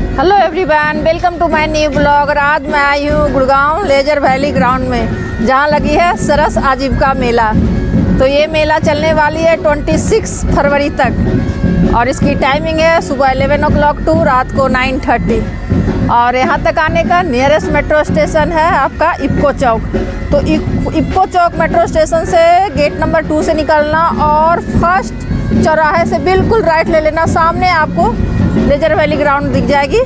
Hello everyone, welcome to my new blog. आज मैं आई हूँ गुड़गांव लेजर वैली ग्राउंड में, जहाँ लगी है सरस आजीविका मेला। तो ये मेला चलने वाली है 26 फरवरी तक और इसकी टाइमिंग है सुबह 11 o'clock टू रात को 9:30। और यहाँ तक आने का नियरेस्ट मेट्रो स्टेशन है आपका इप्को चौक। तो इप्को चौक मेट्रो स्टेशन से गेट नंबर 2 से निकलना और फर्स्ट चौराहे से बिल्कुल राइट ले लेना। सामने आपको लेजर वैली ग्राउंड दिख जाएगी।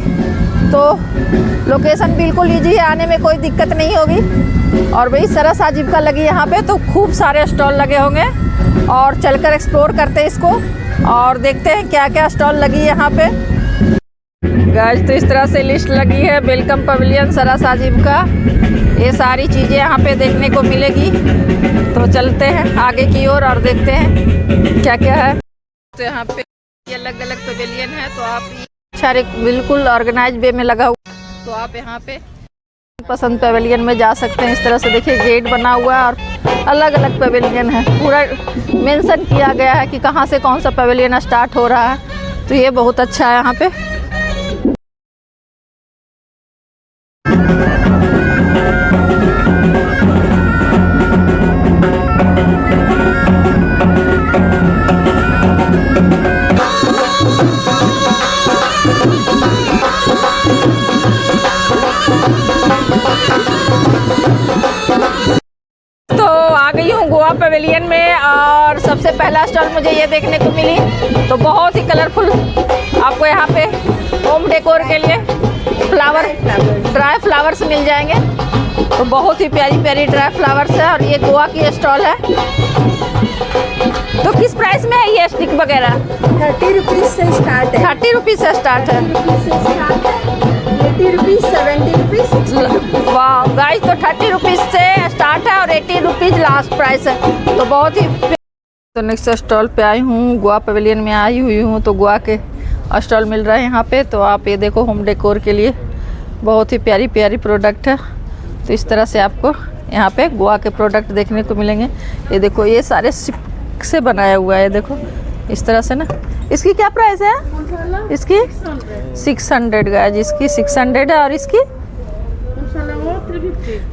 तो लोकेशन बिल्कुल ईजी है, आने में कोई दिक्कत नहीं होगी। और वही सरस आजीविका लगी यहाँ पे, तो खूब सारे स्टॉल लगे होंगे और चलकर एक्सप्लोर करते हैं इसको और देखते हैं क्या क्या स्टॉल लगी है यहाँ पे। गाइस, तो इस तरह से लिस्ट लगी है। वेलकम पवेलियन सरस आजीविका, ये सारी चीज़ें यहाँ पे देखने को मिलेगी। तो चलते हैं आगे की ओर और देखते हैं क्या क्या है। तो यहाँ पे ये अलग अलग पवेलियन है, तो आप सारे बिल्कुल ऑर्गेनाइज वे में लगा हुआ, तो आप यहाँ पे पसंद पवेलियन में जा सकते हैं। इस तरह से देखिए गेट बना हुआ है और अलग अलग पवेलियन है, पूरा मेंशन किया गया है कि कहाँ से कौन सा पवेलियन स्टार्ट हो रहा है। तो ये बहुत अच्छा है यहाँ पे। गोवा पवेलियन में और सबसे पहला स्टॉल मुझे ये देखने को मिली, तो बहुत ही कलरफुल आपको यहाँ पे होम डेकोर के लिए ड्राई फ्लावर्स मिल जाएंगे। तो बहुत ही प्यारी प्यारी ड्राई फ्लावर्स है और ये गोवा की स्टॉल है। तो किस प्राइस में है ये स्टिक वगैरह? 30 रुपीज़ से स्टार्ट है। 30 रुपीज़ से स्टार्ट है। 80 रुपीज़, 70 रुपीज़। वाह गाइस, तो 30 रुपीज़ से स्टार्ट है और 80 रुपीज़ लास्ट प्राइस है। तो बहुत ही। तो नेक्स्ट स्टॉल पे आई हूँ, गोवा पवेलियन में आई हुई हूँ। तो गोवा के स्टॉल मिल रहा है यहाँ पे। तो आप ये देखो, होम डेकोर के लिए बहुत ही प्यारी प्यारी प्रोडक्ट है। तो इस तरह से आपको यहाँ पे गोवा के प्रोडक्ट देखने को मिलेंगे। ये देखो, ये सारे सिल्क से बनाया हुआ है। देखो इस तरह से ना। इसकी क्या प्राइस है? इसकी 600 गाइस, इसकी 600 है और इसकी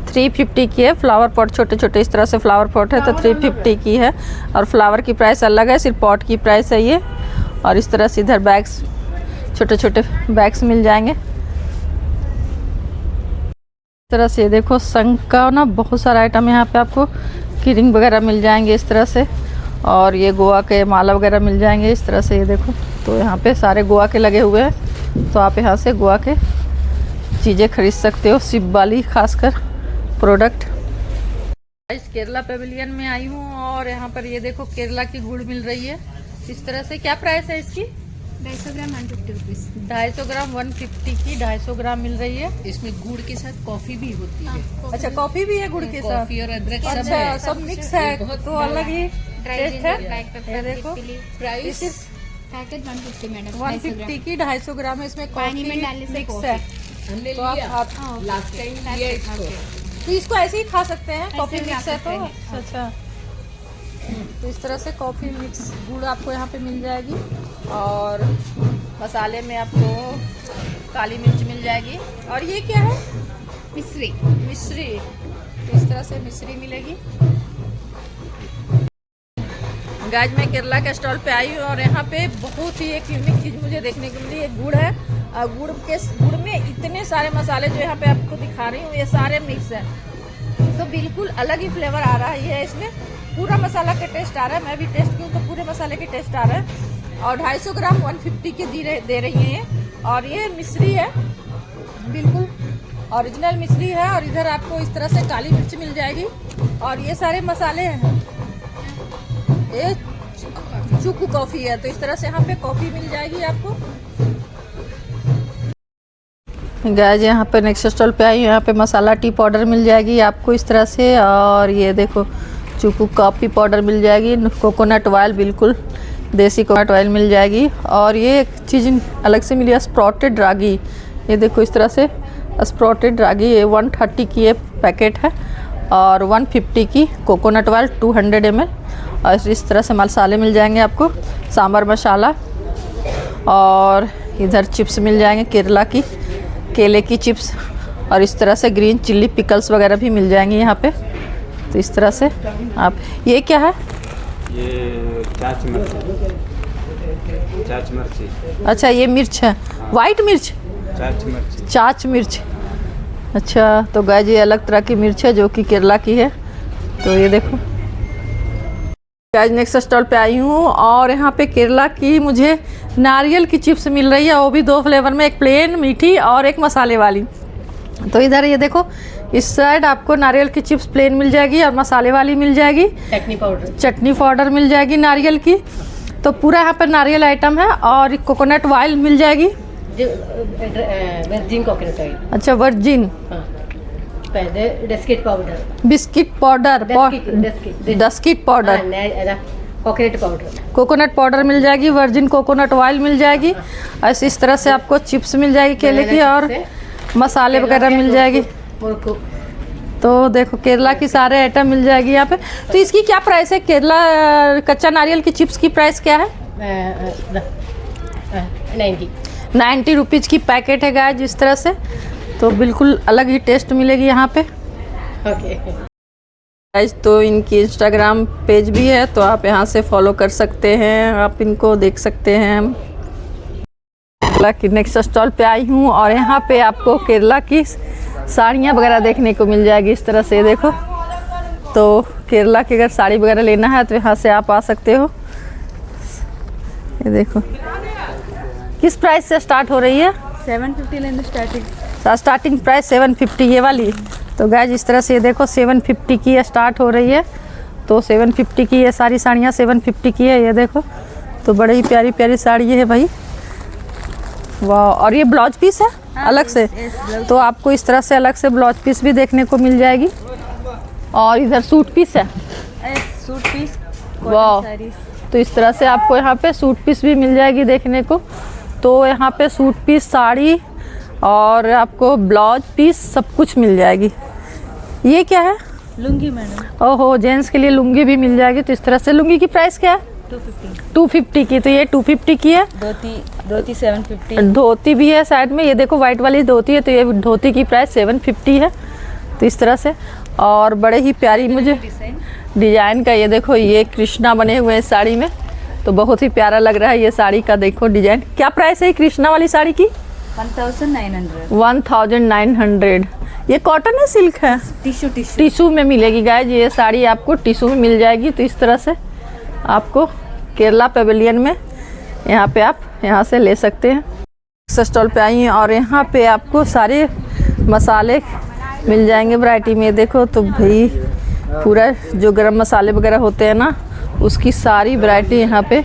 350 की है। फ्लावर पॉट छोटे छोटे इस तरह से फ्लावर पॉट है, तो 350 की है। और फ्लावर की प्राइस अलग है, सिर्फ पॉट की प्राइस है ये। और इस तरह से इधर बैग्स, छोटे छोटे बैग्स मिल जाएंगे। इस तरह से देखो, शंख का ना बहुत सारा आइटम यहाँ पे आपको की रिंग वगैरह मिल जाएंगे इस तरह से। और ये गोवा के माला वगैरह मिल जाएंगे इस तरह से। ये देखो, तो यहाँ पे सारे गोवा के लगे हुए हैं। तो आप यहाँ से गोवा के चीज़ें खरीद सकते हो, शिप वाली खासकर प्रोडक्ट। इस केरला पवेलियन में आई हूँ और यहाँ पर ये देखो केरला की गुड़ मिल रही है इस तरह से। क्या प्राइस है इसकी? 250 ग्राम 150 रुपीज़। 250 ग्राम 150 की 250 ग्राम मिल रही है। इसमें गुड़ के साथ कॉफी भी होती है। अच्छा, कॉफी भी है गुड़ के साथ? कॉफी और अदरक अच्छा, सब मिक्स है, तो अलग ही टेस्ट है। ये देखो, प्राइस पैकेट 150 मैडम, 150 की 250 ग्राम है। इसमें पानी में कॉफी डालने से मिक्स है। हमने तो लिया आप लास्ट टाइम लिया इसको। तो इसको ऐसे ही खा सकते हैं, कॉफी भी खा मिक्स है तो। सकते हैं। अच्छा, तो इस तरह से कॉफ़ी मिक्स गुड़ आपको यहाँ पे मिल जाएगी। और मसाले में आपको काली मिर्च मिल जाएगी। और ये क्या है? मिश्री। मिश्री। तो इस तरह से मिश्री मिलेगी। गाइस, मैं केरला के स्टॉल पे आई हूँ और यहाँ पे बहुत ही एक यूनिक चीज़ मुझे देखने को मिली। एक गुड़ है और गुड़ में इतने सारे मसाले जो यहाँ पे आपको दिखा रही हूँ, ये सारे मिक्स है। तो बिल्कुल अलग ही फ्लेवर आ रहा है ये। इसमें पूरा मसाला का टेस्ट आ रहा है। मैं भी टेस्ट की हूँ तो पूरे मसाले के टेस्ट आ रहा है। और 250 ग्राम 150 की दे रही हैं ये। और ये मिश्री है, बिल्कुल ओरिजिनल मिश्री है। और इधर आपको इस तरह से काली मिर्च मिल जाएगी। और ये सारे मसाले हैं। ये चुकू कॉफ़ी है, तो इस तरह से यहाँ पे कॉफ़ी मिल जाएगी आपको। गाइस, यहाँ पे नेक्स्ट स्टॉल पे आई हूँ। यहाँ पे मसाला टी पाउडर मिल जाएगी आपको इस तरह से। और ये देखो, चुकू कॉफ़ी पाउडर मिल जाएगी। कोकोनट ऑयल, बिल्कुल देसी कोकोनट ऑयल मिल जाएगी। और ये एक चीज़ अलग से मिली है, स्प्राउटेड रागी। ये देखो इस तरह से स्प्राउटेड रागी, ये 130 की ये पैकेट है। और 150 की कोकोनट ऑयल 200 ml। और इस तरह से मसाले मिल जाएंगे आपको, सांभर मसाला। और इधर चिप्स मिल जाएंगे केरला की, केले की चिप्स, और इस तरह से ग्रीन चिल्ली पिकल्स वगैरह भी मिल जाएंगे यहाँ पे। तो इस तरह से आप, ये क्या है? ये चाच मिर्ची। अच्छा ये मिर्च है, वाइट मिर्च, चाच मिर्च। अच्छा तो गाइस ये अलग तरह की मिर्च है जो कि केरला की है। तो ये देखो गाइस, नेक्स्ट स्टॉल पे आई हूँ और यहाँ पे केरला की मुझे नारियल की चिप्स मिल रही है, वो भी 2 फ्लेवर में, एक प्लेन मीठी और एक मसाले वाली। तो इधर ये देखो, इस साइड आपको नारियल की चिप्स प्लेन मिल जाएगी और मसाले वाली मिल जाएगी, चटनी पाउडर मिल जाएगी नारियल की। तो पूरा यहाँ पर नारियल आइटम है, और कोकोनट ऑयल मिल जाएगी, वर्जिन कोकोनट ऑयल। अच्छा virgin, biscuit powder, biscuit powder, डस्किट powder, coconut powder, coconut powder मिल जाएगी, वर्जिन कोकोनट ऑयल मिल जाएगी। ऐसे इस तरह से आपको चिप्स मिल जाएगी केले की, और मसाले वगैरह मिल जाएगी। तो देखो केरला की सारे आइटम मिल जाएगी यहाँ पे। तो इसकी क्या प्राइस है? केरला कच्चा नारियल की चिप्स की प्राइस क्या है? 90 रुपीज़ की पैकेट है गाइस, जिस तरह से। तो बिल्कुल अलग ही टेस्ट मिलेगी यहाँ पे। गाइस तो इनकी इंस्टाग्राम पेज भी है, तो आप यहाँ से फॉलो कर सकते हैं, आप इनको देख सकते हैं। केरला की नेक्स्ट स्टॉल पे आई हूँ और यहाँ पे आपको केरला की साड़ियाँ वगैरह देखने को मिल जाएगी इस तरह से। देखो तो केरला की अगर साड़ी वगैरह लेना है तो यहाँ से आप आ सकते हो। ये देखो किस प्राइस से स्टार्ट हो रही है? 750 लेंगे स्टार्टिंग प्राइस 750 ये वाली। तो गाइस इस तरह से ये देखो 750 की ये स्टार्ट हो रही है। तो 750 की ये सारी साड़ियाँ 750 की है। ये देखो तो बड़ी ही प्यारी प्यारी साड़ी है भाई, वाह। और ये ब्लाउज पीस है अलग से, तो आपको इस तरह से अलग से ब्लाउज पीस भी देखने को मिल जाएगी। और इधर सूट पीस है, सूट पीस, वाह। तो इस तरह से आपको यहाँ पे सूट पीस भी मिल जाएगी देखने को। तो यहाँ पे सूट पीस, साड़ी और आपको ब्लाउज पीस सब कुछ मिल जाएगी। ये क्या है? लुंगी मैडम। ओहो, जेंट्स के लिए लुंगी भी मिल जाएगी। तो इस तरह से लुंगी की प्राइस क्या है? 250 की। तो ये 250 की है। धोती 750। धोती भी है साइड में, ये देखो वाइट वाली धोती है। तो ये धोती की प्राइस 750 है। तो इस तरह से, और बड़े ही प्यारी मुझे डिजाइन का, ये देखो ये कृष्णा बने हुए हैं साड़ी में, तो बहुत ही प्यारा लग रहा है ये साड़ी का। देखो डिजाइन, क्या प्राइस है कृष्णा वाली साड़ी की? 1900। ये कॉटन है, सिल्क है? टिश्यू में मिलेगी गाइस। ये साड़ी आपको टिश्यू में मिल जाएगी। तो इस तरह से आपको केरला पेविलियन में यहाँ पे आप यहाँ से ले सकते हैं। स्टॉल पे आई हैं और यहाँ पे आपको सारे मसाले मिल जाएंगे वैरायटी में। देखो तो भाई पूरा जो गरम मसाले वगैरह होते हैं ना, उसकी सारी वैरायटी यहाँ पे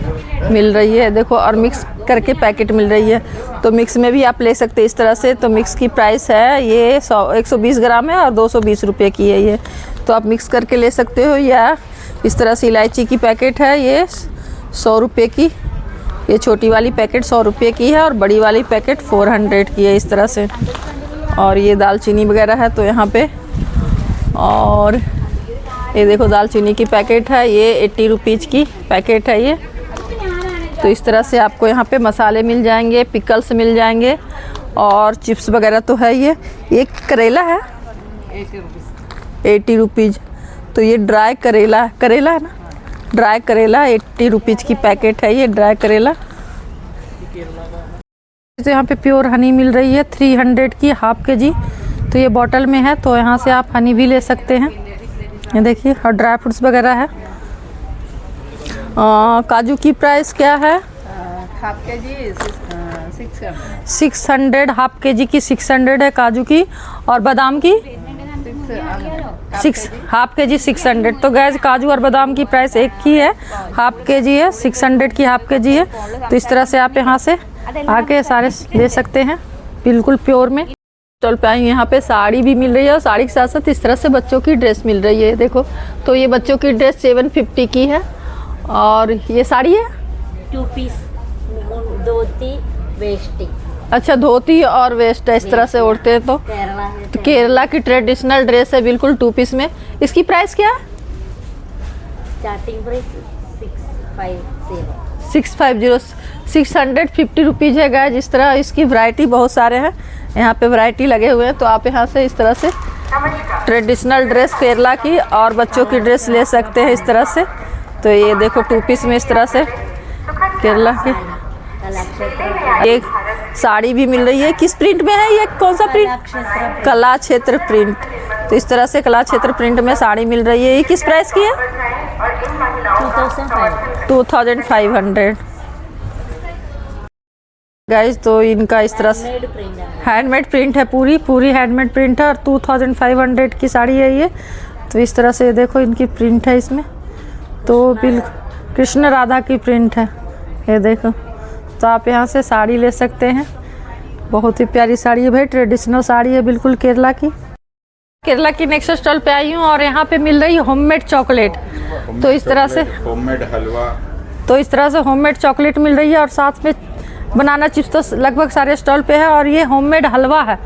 मिल रही है। देखो, और मिक्स करके पैकेट मिल रही है। तो मिक्स में भी आप ले सकते हैं इस तरह से। तो मिक्स की प्राइस है ये 120 ग्राम है और 220 रुपये की है ये। तो आप मिक्स करके ले सकते हो, या इस तरह से इलायची की पैकेट है ये 100 रुपये की। ये छोटी वाली पैकेट 100 रुपये की है और बड़ी वाली पैकेट 400 की है इस तरह से। और ये दालचीनी वगैरह है तो यहाँ पे, और ये देखो दालचीनी की पैकेट है, ये 80 रुपीज़ की पैकेट है ये। तो इस तरह से आपको यहाँ पे मसाले मिल जाएंगे, पिकल्स मिल जाएंगे और चिप्स वगैरह तो है ये। करेला है 80 रुपीज़। तो ये ड्राई करेला है ना, ड्राई करेला 80 रुपीज़ की पैकेट है ये ड्राई करेला। तो यहाँ पे प्योर हनी मिल रही है 300 की हाफ kg। तो ये बॉटल में है, तो यहाँ से आप हनी भी ले सकते हैं। ये देखिए, और ड्राई फ्रूट्स वगैरह है। काजू की प्राइस क्या है? हाफ केजी 600, हाफ kg की 600 है काजू की। और बादाम की 6 हाफ kg 600। तो गैस काजू और बादाम की प्राइस एक ही है, हाफ kg है, 600 की हाफ kg है। तो इस तरह से आप यहाँ से आके सारे ले सकते हैं बिल्कुल प्योर में। स्टॉल पे आई, यहाँ पे साड़ी भी मिल रही है और साड़ी के साथ साथ इस तरह से बच्चों की ड्रेस मिल रही है। देखो तो ये बच्चों की ड्रेस 750 की है। और ये साड़ी है 2 पीस, धोती वेस्टी। अच्छा, धोती और वेस्ट इस तरह से ओढ़ते हैं। तो केरला की ट्रेडिशनल ड्रेस है बिल्कुल 2 पीस में। इसकी प्राइस क्या है? Starting price 650। 650 रुपीज़ है गाइस। इस तरह इसकी वैरायटी बहुत सारे हैं, यहाँ पे वैरायटी लगे हुए हैं। तो आप यहाँ से इस तरह से ट्रेडिशनल ड्रेस केरला की और बच्चों की ड्रेस ले सकते हैं इस तरह से। तो ये देखो 2 पीस में इस तरह से केरला की एक साड़ी भी मिल रही है। किस प्रिंट में है ये, कौन सा प्रिंट? कला क्षेत्र प्रिंट। तो इस तरह से कला क्षेत्र प्रिंट में साड़ी मिल रही है। ये किस प्राइस की है? 2500 गाइस। तो इनका इस तरह से हैंडमेड प्रिंट है, पूरी हैंडमेड प्रिंट है और 2500 की साड़ी है ये। तो इस तरह से देखो इनकी प्रिंट है इसमें। तो बिल्कुल कृष्ण राधा की प्रिंट है ये देखो। तो आप यहाँ से साड़ी ले सकते हैं, बहुत ही प्यारी साड़ी है भाई, ट्रेडिशनल साड़ी है बिल्कुल केरला की। केरला की नेक्स्ट स्टॉल पे आई हूँ और यहाँ पे मिल रही है होममेड चॉकलेट। तो इस तरह से होममेड हलवा, तो इस तरह से होममेड चॉकलेट मिल रही है और साथ में बनाना चिप्स तो लगभग सारे स्टॉल पे है। और ये होममेड हलवा है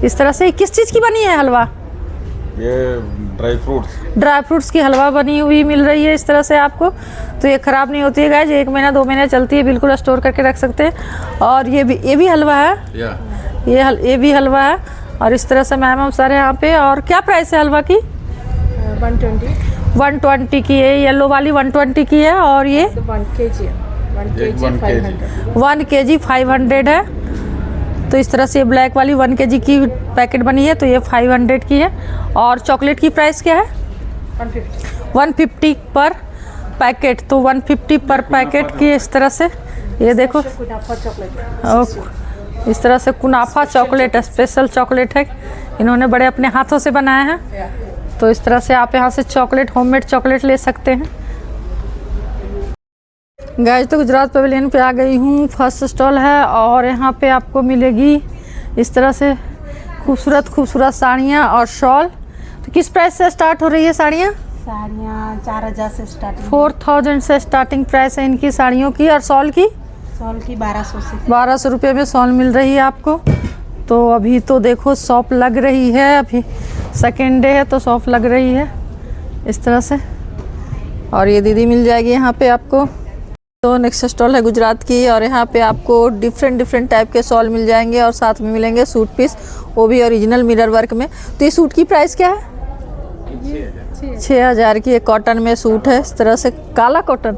इस तरह से। किस चीज़ की बनी है हलवा? ये ड्राई फ्रूट्स की हलवा बनी हुई मिल रही है इस तरह से आपको। तो ये ख़राब नहीं होती है गाइस, 1 महीना 2 महीने चलती है, बिल्कुल स्टोर करके रख सकते हैं। और ये भी हलवा है, ये भी हलवा है। और इस तरह से मैम सारे यहाँ पे। और क्या प्राइस है हलवा की? 120 की है, येलो वाली 120 की है। और ये 1 kg 1 kg 500 है। तो इस तरह से ये ब्लैक वाली 1 kg की पैकेट बनी है, तो ये 500 की है। और चॉकलेट की प्राइस क्या है? 150 पर पैकेट। तो 150 पर पैकेट की इस तरह से ये देखो। इस तरह से कुनाफा चॉकलेट स्पेशल चॉकलेट है, इन्होंने बड़े अपने हाथों से बनाया है। तो इस तरह से आप यहाँ से चॉकलेट, होममेड चॉकलेट ले सकते हैं गाइस। तो गुजरात पवेलियन पे आ गई हूँ, फर्स्ट स्टॉल है और यहाँ पे आपको मिलेगी इस तरह से खूबसूरत साड़ियाँ और शॉल। तो किस प्राइस से स्टार्ट हो रही है साड़ियाँ? 4000 से स्टार्टिंग, 4000 से स्टार्टिंग प्राइस है इनकी साड़ियों की। और शॉल की 1200 रुपये में शॉल मिल रही है आपको। तो अभी तो देखो शॉप लग रही है, अभी सेकेंड डे है तो शॉप लग रही है इस तरह से। और ये दीदी मिल जाएगी यहाँ पे आपको। तो नेक्स्ट स्टॉल है गुजरात की और यहाँ पे आपको डिफरेंट टाइप के शॉल मिल जाएंगे और साथ में मिलेंगे सूट पीस, वो भी ओरिजिनल मिरर वर्क में। तो ये सूट की प्राइस क्या है? 6000 की। एक कॉटन में सूट है इस तरह से, काला कॉटन।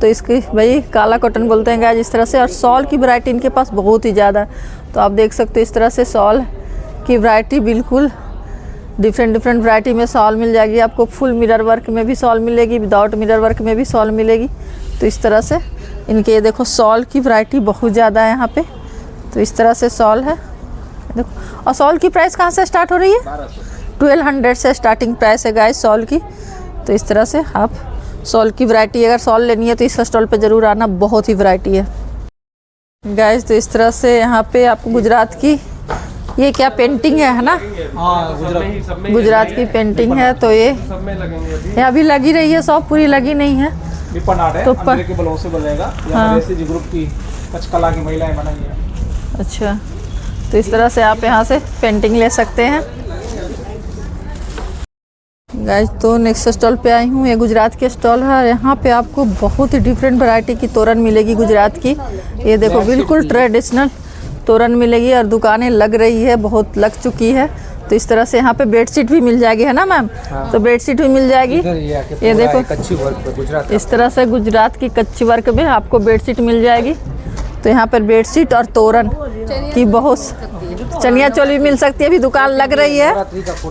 तो इसकी भाई काला कॉटन बोलते हैं गाइस इस तरह से। और शॉल की वैरायटी इनके पास बहुत ही ज़्यादा। तो आप देख सकते हो इस तरह से शॉल की वैरायटी, बिल्कुल डिफरेंट वैरायटी में शॉल मिल जाएगी आपको। फुल मिरर वर्क में भी शॉल मिलेगी, विदाउट मिरर वर्क में भी शॉल मिलेगी। तो इस तरह से इनके ये देखो शॉल की वैरायटी बहुत ज़्यादा है यहाँ पे। तो इस तरह से शॉल है देखो। और शॉल की प्राइस कहाँ से स्टार्ट हो रही है? 1200 से स्टार्टिंग प्राइस है गाइस शॉल की। तो इस तरह से आप शॉल की वैरायटी, अगर शॉल लेनी है तो इस स्टॉल पे ज़रूर आना, बहुत ही वैरायटी है गाइस। तो इस तरह से यहाँ पे आपको गुजरात की ये क्या पेंटिंग है ना? हाँ, गुजरात की पेंटिंग है। तो ये अभी लगी रही है, शॉप पूरी लगी नहीं है। तो के बलों से बनेगा। हाँ। ग्रुप की कला की महिलाएं बनाई है। अच्छा, तो इस तरह से आप यहाँ से पेंटिंग ले सकते हैं गाइस। तो नेक्स्ट स्टॉल पे आई हूँ, ये गुजरात के स्टॉल है। यहाँ पे आपको बहुत ही डिफरेंट वैरायटी की तोरण मिलेगी गुजरात की। ये देखो बिल्कुल ट्रेडिशनल तोरण मिलेगी और दुकानें लग रही है, बहुत लग चुकी है। तो इस तरह से यहाँ पे बेडशीट भी मिल जाएगी, है ना मैम? हाँ। तो बेडशीट भी मिल जाएगी। ये देखो कच्ची वर्क गुजरात, इस तरह से गुजरात की कच्ची वर्क में आपको बेडशीट मिल जाएगी। तो यहाँ पर बेडशीट और तोरण की बहुत, चनिया चोली मिल सकती है, अभी दुकान लग रही है।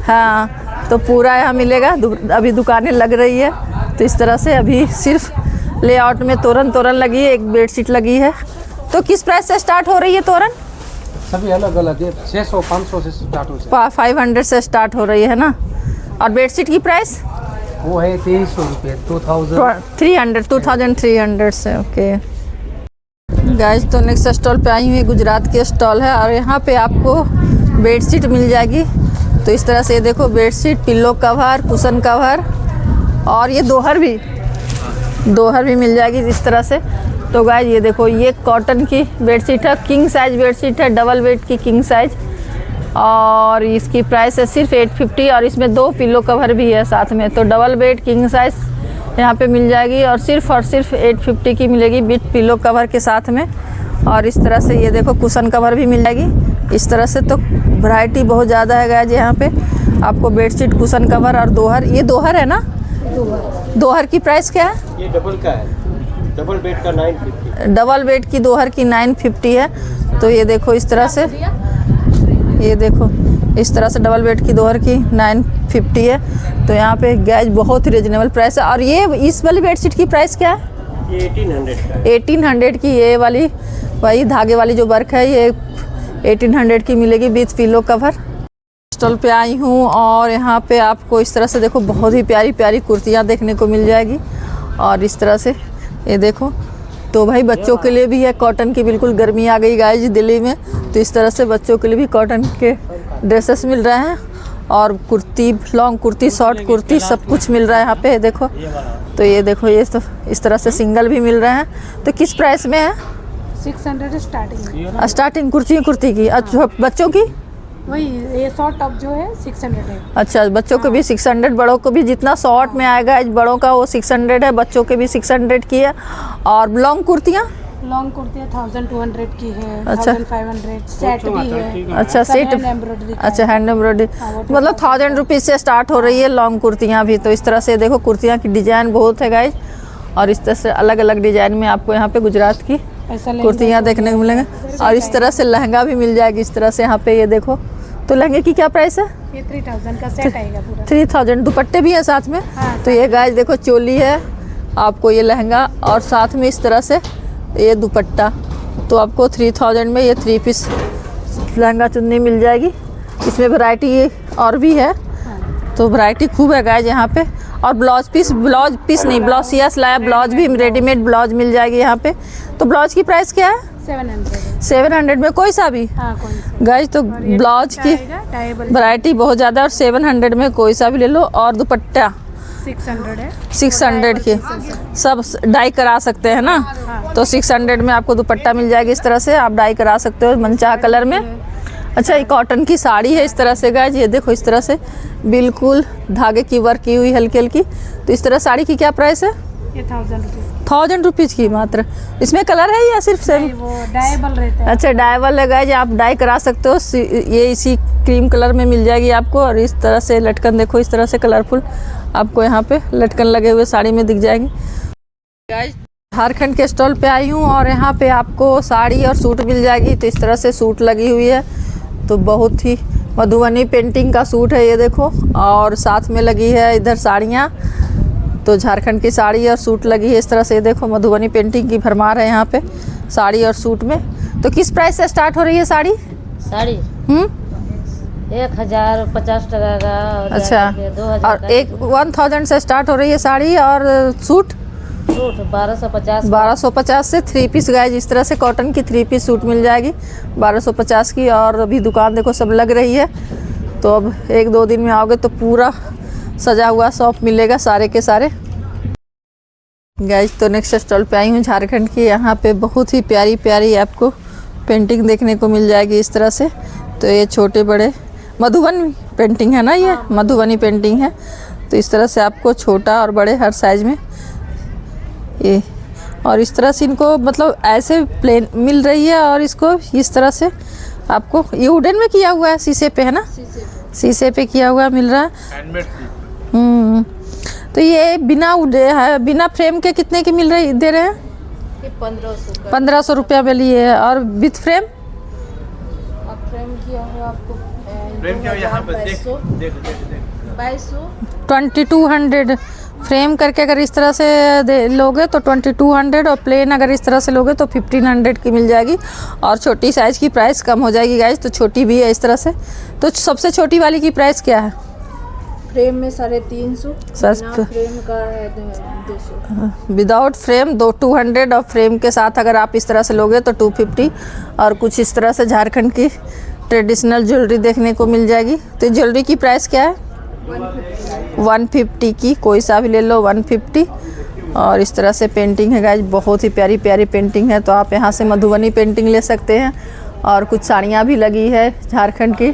हाँ, तो पूरा यहाँ मिलेगा, अभी दुकानें लग रही है। तो इस तरह से अभी सिर्फ लेआउट में तोरण लगी है, एक बेडशीट लगी है। तो किस प्राइस से स्टार्ट हो रही है तोरण? सभी अलग अलग है, 600-500 से स्टार्ट हो 500 से स्टार्ट हो रही है ना। और बेडशीट की प्राइस वो है 2300 रुपये, 2300 से। ओके गाइस, तो नेक्स्ट स्टॉल पे आई हुई गुजरात के स्टॉल है और यहाँ पे आपको बेडशीट मिल जाएगी। तो इस तरह से देखो bedsheet, pillow cover, cushion cover और ये दोहर भी मिल जाएगी इस तरह से। तो गाइस ये देखो, ये कॉटन की बेडशीट है, किंग साइज बेडशीट है, डबल बेड की किंग साइज। और इसकी प्राइस है सिर्फ 850 और इसमें 2 पिल्लो कवर भी है साथ में। तो डबल बेड किंग साइज यहाँ पे मिल जाएगी और सिर्फ 850 की मिलेगी विद पिल्लो कवर के साथ में। और इस तरह से ये देखो कुशन कवर भी मिल जाएगी इस तरह से। तो वैरायटी बहुत ज़्यादा है गाइज यहाँ पे आपको बेडशीट, कुशन कवर और दोहर। ये दोहर है ना? दोहर की प्राइस क्या है? ये डबल का है, डबल बेड का 950। डबल बेड की दोहर की 950 है। तो ये देखो इस तरह से, ये देखो इस तरह से डबल बेड की दोहर की 950 है। तो यहाँ पे गाइज बहुत ही रिजनेबल प्राइस है। और ये इस वाली बेडशीट की प्राइस क्या है? ये 1800 का है। 1800 की ये वाली, वही धागे वाली जो वर्क है, ये 1800 की मिलेगी विथ पिलो कवर। स्टॉल पे आई हूँ और यहाँ पे आपको इस तरह से देखो बहुत ही प्यारी प्यारी कुर्तियाँ देखने को मिल जाएगी। और इस तरह से ये देखो, तो भाई बच्चों के लिए भी है कॉटन की, बिल्कुल गर्मी आ गई गाइज दिल्ली में, तो इस तरह से बच्चों के लिए भी कॉटन के ड्रेसेस मिल रहे हैं। और कुर्ती, लॉन्ग कुर्ती, शॉर्ट कुर्ती, सब कुछ मिल रहा है यहाँ पे देखो। तो ये देखो, ये तो इस तरह से सिंगल भी मिल रहे हैं। तो किस प्राइस में है? 600 स्टार्टिंग। स्टार्टिंग कुर्ती की। अच्छा, बच्चों की? वही ये शॉर्ट टॉप जो है 600 है। अच्छा, बच्चों को भी 600, बड़ों को भी जितना शॉर्ट में आएगा बड़ों का वो 600 है, बच्चों के भी 600 की है। और लॉन्ग कुर्तियाँ? लॉन्ग कुर्तियाँ 1200 की है, अच्छा। 1500 सेट भी है। अच्छा, सेट। एम्ब्रॉयडरी। अच्छा, हैंड एम्ब्रॉयडरी, मतलब 1000 रुपीज़ से स्टार्ट हो रही है लॉन्ग कुर्तियाँ भी। तो इस तरह से देखो कुर्तियाँ की डिज़ाइन बहुत है गाइज। और इस तरह से अलग अलग डिज़ाइन में आपको यहाँ पे गुजरात की कुर्तियाँ देखने को मिलेंगे। और इस तरह से लहंगा भी मिल जाएगी इस तरह से यहाँ पे। ये देखो, तो लहंगे की क्या प्राइस है? ये 3000 का सेट आएगा पूरा। 3000। दुपट्टे भी हैं साथ में। तो ये गाइस देखो, चोली है आपको, ये लहंगा और साथ में इस तरह से ये दुपट्टा। तो आपको 3000 में ये 3 पीस लहंगा चुन्नी मिल जाएगी। इसमें वैरायटी और भी है, तो वैरायटी खूब है गाइस यहाँ पे। और ब्लाउज पीस नहीं, ब्लाउज सिया सिलाया ब्लाउज भी, रेडीमेड ब्लाउज मिल जाएगी यहाँ पे। तो ब्लाउज की प्राइस क्या है? 700 में कोई सा भी? हाँ, कौन सा गाइस तो ब्लाउज की वैरायटी बहुत ज़्यादा। और 700 में कोई सा भी ले लो। और दुपट्टा 600 है। 600 की, सब डाई करा सकते हैं ना। तो 600 में आपको दुपट्टा मिल जाएगी इस तरह से, आप डाई करा सकते हो मनचाहा कलर में। अच्छा, ये कॉटन की साड़ी है इस तरह से गाइस, ये देखो इस तरह से बिल्कुल धागे की वर्क की हुई हल्की हल्की। तो इस तरह साड़ी की क्या प्राइस है? ये 1000 रुपीज़ की मात्र। इसमें कलर है या सिर्फ सेम? वो डायबल रहता है। अच्छा, डायबल है गाइस, आप डाई करा सकते हो। ये इसी क्रीम कलर में मिल जाएगी आपको। और इस तरह से लटकन देखो, इस तरह से कलरफुल आपको यहाँ पे लटकन लगे हुए साड़ी में दिख जाएंगे गाइस। झारखंड के स्टॉल पे आई हूँ और यहाँ पे आपको साड़ी और सूट मिल जाएगी। तो इस तरह से सूट लगी हुई है, तो बहुत ही मधुबनी पेंटिंग का सूट है ये देखो। और साथ में लगी है इधर साड़ियाँ, तो झारखंड की साड़ी और सूट लगी है इस तरह से। देखो मधुबनी पेंटिंग की भरमार है यहाँ पे साड़ी और सूट में। तो किस प्राइस से स्टार्ट हो रही है साड़ी? 1050 टका का। अच्छा, और 1000 से स्टार्ट हो रही है साड़ी। और सूट 1250 से 3 पीस गाइस इस तरह से कॉटन की 3 पीस सूट मिल जाएगी 1250 की। और अभी दुकान देखो सब लग रही है, तो अब 1-2 दिन में आओगे तो पूरा सजा हुआ शॉप मिलेगा सारे के सारे गाइस। तो नेक्स्ट स्टॉल पे आई हूँ झारखंड की। यहाँ पे बहुत ही प्यारी प्यारी आपको पेंटिंग देखने को मिल जाएगी इस तरह से। तो ये छोटे बड़े मधुबनी पेंटिंग है ना, ये मधुबनी पेंटिंग है। तो इस तरह से आपको छोटा और बड़े हर साइज में ये, और इस तरह से इनको मतलब ऐसे प्लेन मिल रही है। और इसको इस तरह से आपको ये वुडन में किया हुआ है, शीशे पे है ना, शीशे पे किया हुआ मिल रहा है। तो ये बिना फ्रेम के कितने की मिल रही दे रहे हैं? 1500 रुपया में लिए है। और विथ फ्रेम? फ्रेम किया हुआ आपको फ्रेम क्या यहाँ पर देख 2200 फ्रेम करके अगर इस तरह से लोगे तो 2200। और प्लेन अगर इस तरह से लोगे तो 1500 की मिल जाएगी। और छोटी साइज़ की प्राइस कम हो जाएगी गाइस, तो छोटी भी है इस तरह से। तो सबसे छोटी वाली की प्राइस क्या है? फ्रेम में 350, फ्रेम का है 200। विदाउट फ्रेम 200 और फ्रेम के साथ अगर आप इस तरह से लोगे तो 250। और कुछ इस तरह से झारखंड की ट्रेडिशनल ज्वेलरी देखने को मिल जाएगी। तो ज्वेलरी की प्राइस क्या है? 150 की, कोई सा भी ले लो 150। और इस तरह से पेंटिंग है गाइज, बहुत ही प्यारी प्यारी पेंटिंग है। तो आप यहाँ से मधुबनी पेंटिंग ले सकते हैं। और कुछ साड़ियाँ भी लगी है झारखंड की।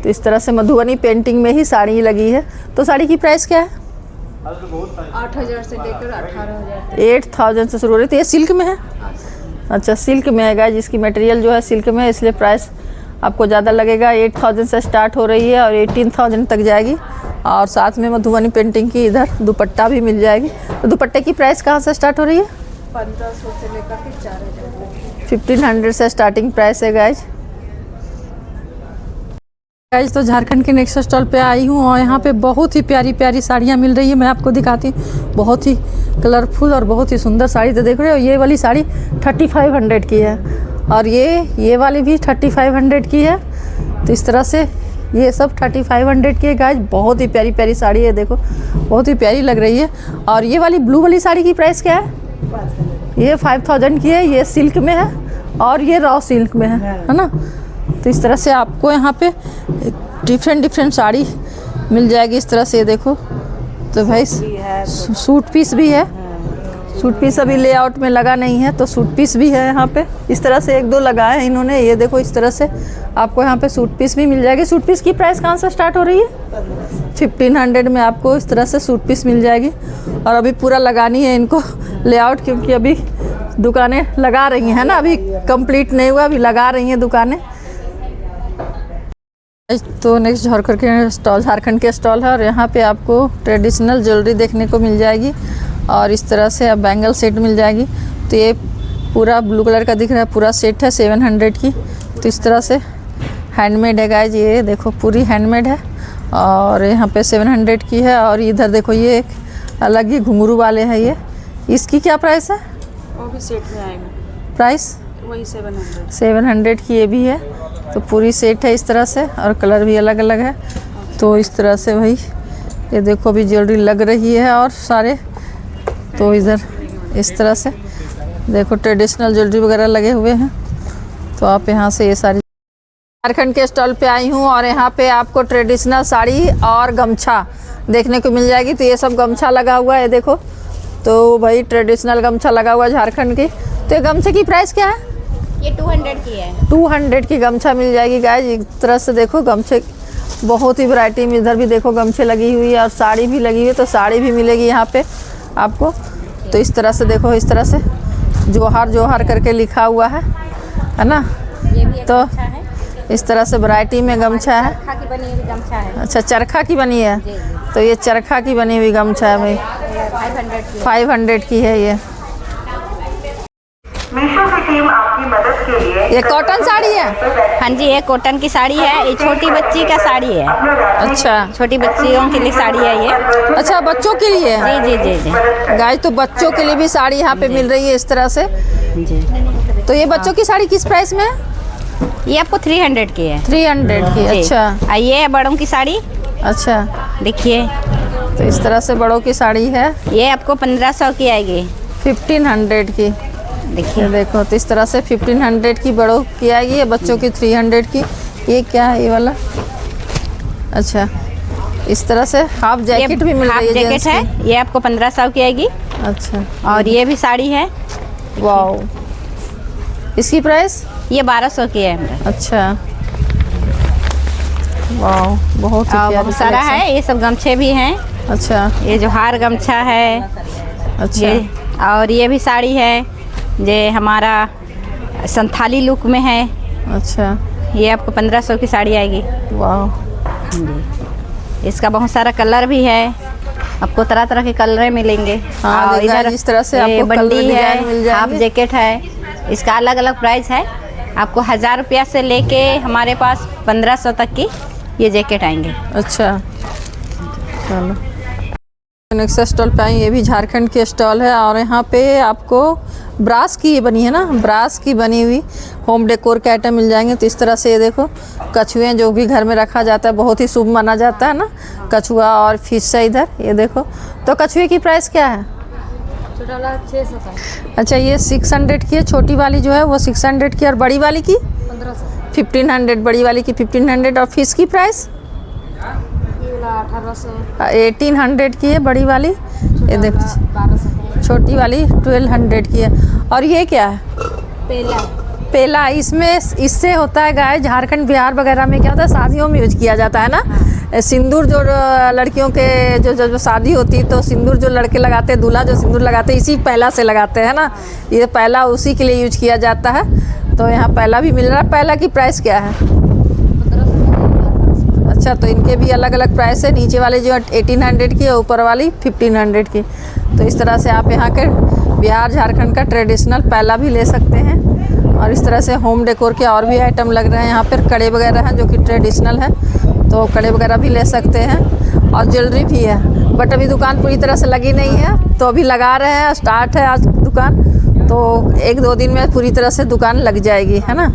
तो इस तरह से मधुबनी पेंटिंग में ही साड़ी लगी है। तो साड़ी की प्राइस क्या है? 8000 से लेकर 18000। 8000 से शुरू हो रही है। तो ये सिल्क में है? अच्छा, सिल्क में है गाइज, इसकी मटेरियल जो है सिल्क में है, इसलिए प्राइस आपको ज़्यादा लगेगा। 8000 से स्टार्ट हो रही है और 18000 तक जाएगी। और साथ में मधुबनी पेंटिंग की इधर दुपट्टा भी मिल जाएगी। तो दुपट्टे की प्राइस कहाँ से स्टार्ट हो रही है? 1500 से लेकर के 4000 1500 से स्टार्टिंग प्राइस है गाइज। तो झारखंड के नेक्स्ट स्टॉल पे आई हूँ और यहाँ पे बहुत ही प्यारी प्यारी साड़ियाँ मिल रही है। मैं आपको दिखाती हूँ, बहुत ही कलरफुल और बहुत ही सुंदर साड़ी। तो देख रहे हो, ये वाली साड़ी 3500 की है और ये वाली भी 3500 की है। तो इस तरह से ये सब 3500 की है गाइज। बहुत ही प्यारी प्यारी साड़ी है, देखो बहुत ही प्यारी लग रही है। और ये वाली ब्लू वाली साड़ी की प्राइस क्या है? ये 5000 की है। ये सिल्क में है और ये रॉ सिल्क में है ना। तो इस तरह से आपको यहाँ पे डिफरेंट साड़ी मिल जाएगी इस तरह से। ये देखो, तो भाई सूट पीस भी है। सूट पीस अभी लेआउट में लगा नहीं है, तो सूट पीस भी है यहाँ पे। इस तरह से 1-2 लगाए हैं इन्होंने। ये देखो, इस तरह से आपको यहाँ पे सूट पीस भी मिल जाएगी। सूट पीस की प्राइस कहाँ से स्टार्ट हो रही है? 1500 में आपको इस तरह से सूट पीस मिल जाएगी। और अभी पूरा लगानी है इनको लेआउट, क्योंकि अभी दुकानें लगा रही हैं ना, अभी कंप्लीट नहीं हुआ, अभी लगा रही हैं दुकानें। तो नेक्स्ट झारखंड के स्टॉल है और यहाँ पे आपको ट्रेडिशनल ज्वेलरी देखने को मिल जाएगी। और इस तरह से अब बैंगल सेट मिल जाएगी। तो ये पूरा ब्लू कलर का दिख रहा है, पूरा सेट है 700 की। तो इस तरह से हैंडमेड है गाइज, ये देखो पूरी हैंडमेड है और यहाँ पे 700 की है। और इधर देखो, ये एक अलग ही घुंघरू वाले हैं ये। इसकी क्या प्राइस है? वो भी सेट में आएगा, प्राइस वही 700 की ये भी है। तो पूरी सेट है इस तरह से और कलर भी अलग अलग है। तो इस तरह से भाई ये देखो, अभी ज्वेलरी लग रही है और सारे। तो इधर इस तरह से देखो ट्रेडिशनल ज्वेलरी वगैरह लगे हुए हैं। तो आप यहाँ से ये सारी झारखंड के स्टॉल पे आई हूँ और यहाँ पे आपको ट्रेडिशनल साड़ी और गमछा देखने को मिल जाएगी। तो ये सब गमछा लगा हुआ है, देखो। तो भाई ट्रेडिशनल गमछा लगा हुआ है झारखंड की। तो ये गमछे की प्राइस क्या है? ये 200 की है। 200 की गमछा मिल जाएगी गाइज। एक तरह से देखो गमछे बहुत ही वैरायटी में, इधर भी देखो गमछे लगी हुई है और साड़ी भी लगी हुई है। तो साड़ी भी मिलेगी यहाँ पे आपको। तो इस तरह से देखो, इस तरह से जोहार करके लिखा हुआ है ना। ये भी एक तो गमछा है। इस तरह से वैरायटी में गमछा है। चरखा की बनी हुई गमछा है। अच्छा, चरखा की बनी है। तो ये चरखा की बनी हुई गमछा है भाई, 500 की है ये। मीशो की टीम आपकी मदद के लिए। ये कॉटन साड़ी है? हाँ जी, ये कॉटन की साड़ी है। ये छोटी बच्ची का साड़ी है। अच्छा, छोटी बच्चियों के लिए साड़ी है ये। अच्छा, बच्चों के लिए? जी जी जी जी गाइस, तो बच्चों के लिए भी साड़ी यहाँ पे मिल रही है इस तरह से जी। तो ये बच्चों की साड़ी किस प्राइस में है? ये आपको 300 की है। 300 की। जी। अच्छा, ये है बड़ों की साड़ी, अच्छा। देखिए। तो इस तरह से बड़ों की साड़ी है। ये आपको 1500 की आएगी। 1500 की, देखिए। देखो। तो इस तरह से 1500 की बड़ों की आएगी, ये बच्चों की 300 की। ये क्या है ये वाला? अच्छा, इस तरह से हाफ जैकेट भी मिल रही है। हाफ जैकेट है, ये आपको 1500 की आएगी। अच्छा, और ये भी साड़ी है। वाओ, इसकी प्राइस? ये 1200 की है। अच्छा, वाओ, बहुत ही प्यारी बहुत सारा collection। है। ये सब गमछे भी हैं। अच्छा, ये जो हार गमछा है। अच्छा। ये और ये भी साड़ी है, ये हमारा संथाली लुक में है। अच्छा, ये आपको 1500 की साड़ी आएगी। वाह, इसका बहुत सारा कलर भी है, आपको तरह तरह के कलर मिलेंगे। हाँ, और इधर इस तरह से आपको कलर बंडी डिजाइन मिल है, जाएंगे। हाफ जैकेट है। इसका अलग अलग प्राइस है। आपको 1000 रुपया से लेके हमारे पास 1500 तक की ये जैकेट आएंगे। अच्छा, चलो। नेक्स्ट स्टॉल पे आई, ये भी झारखंड के स्टॉल है और यहाँ पे आपको ब्रास की ये बनी है ना, ब्रास की बनी हुई होम डेकोर के आइटम मिल जाएंगे। तो इस तरह से ये देखो, कछुए जो भी घर में रखा जाता है, बहुत ही शुभ माना जाता है ना, कछुआ और फिश है इधर। ये देखो, तो कछुए की प्राइस क्या है? छोटा वाला 600 का। अच्छा, ये 600 की है, छोटी वाली जो है वो 600 की, और बड़ी वाली की 1500। बड़ी वाली की 1500। और फिश की प्राइस 1800 की है बड़ी वाली। ये देखो, छोटी वाली 1200 की है। और ये क्या है? पेला। इसमें इससे होता है गाय, झारखंड बिहार वगैरह में क्या होता है, शादियों में यूज किया जाता है ना। सिंदूर जो लड़कियों के जो शादी होती है तो सिंदूर जो लड़के लगाते हैं, दूल्हा जो सिंदूर लगाते हैं इसी पहला से लगाते हैं ना, ये पहला उसी के लिए यूज किया जाता है। तो यहाँ पहला भी मिल रहा है। पहला की प्राइस क्या है? अच्छा, तो इनके भी अलग अलग प्राइस है, नीचे वाले जो 1800 की है, ऊपर वाली 1500 की। तो इस तरह से आप यहाँ के बिहार झारखंड का ट्रेडिशनल पहला भी ले सकते हैं। और इस तरह से होम डेकोर के और भी आइटम लग रहे हैं यहाँ पर, कड़े वगैरह हैं जो कि ट्रेडिशनल है, तो कड़े वगैरह भी ले सकते हैं। और ज्वेलरी भी है, बट अभी दुकान पूरी तरह से लगी नहीं है, तो अभी लगा रहे हैं, स्टार्ट है आज दुकान, तो 1-2 दिन में पूरी तरह से दुकान लग जाएगी, है ना।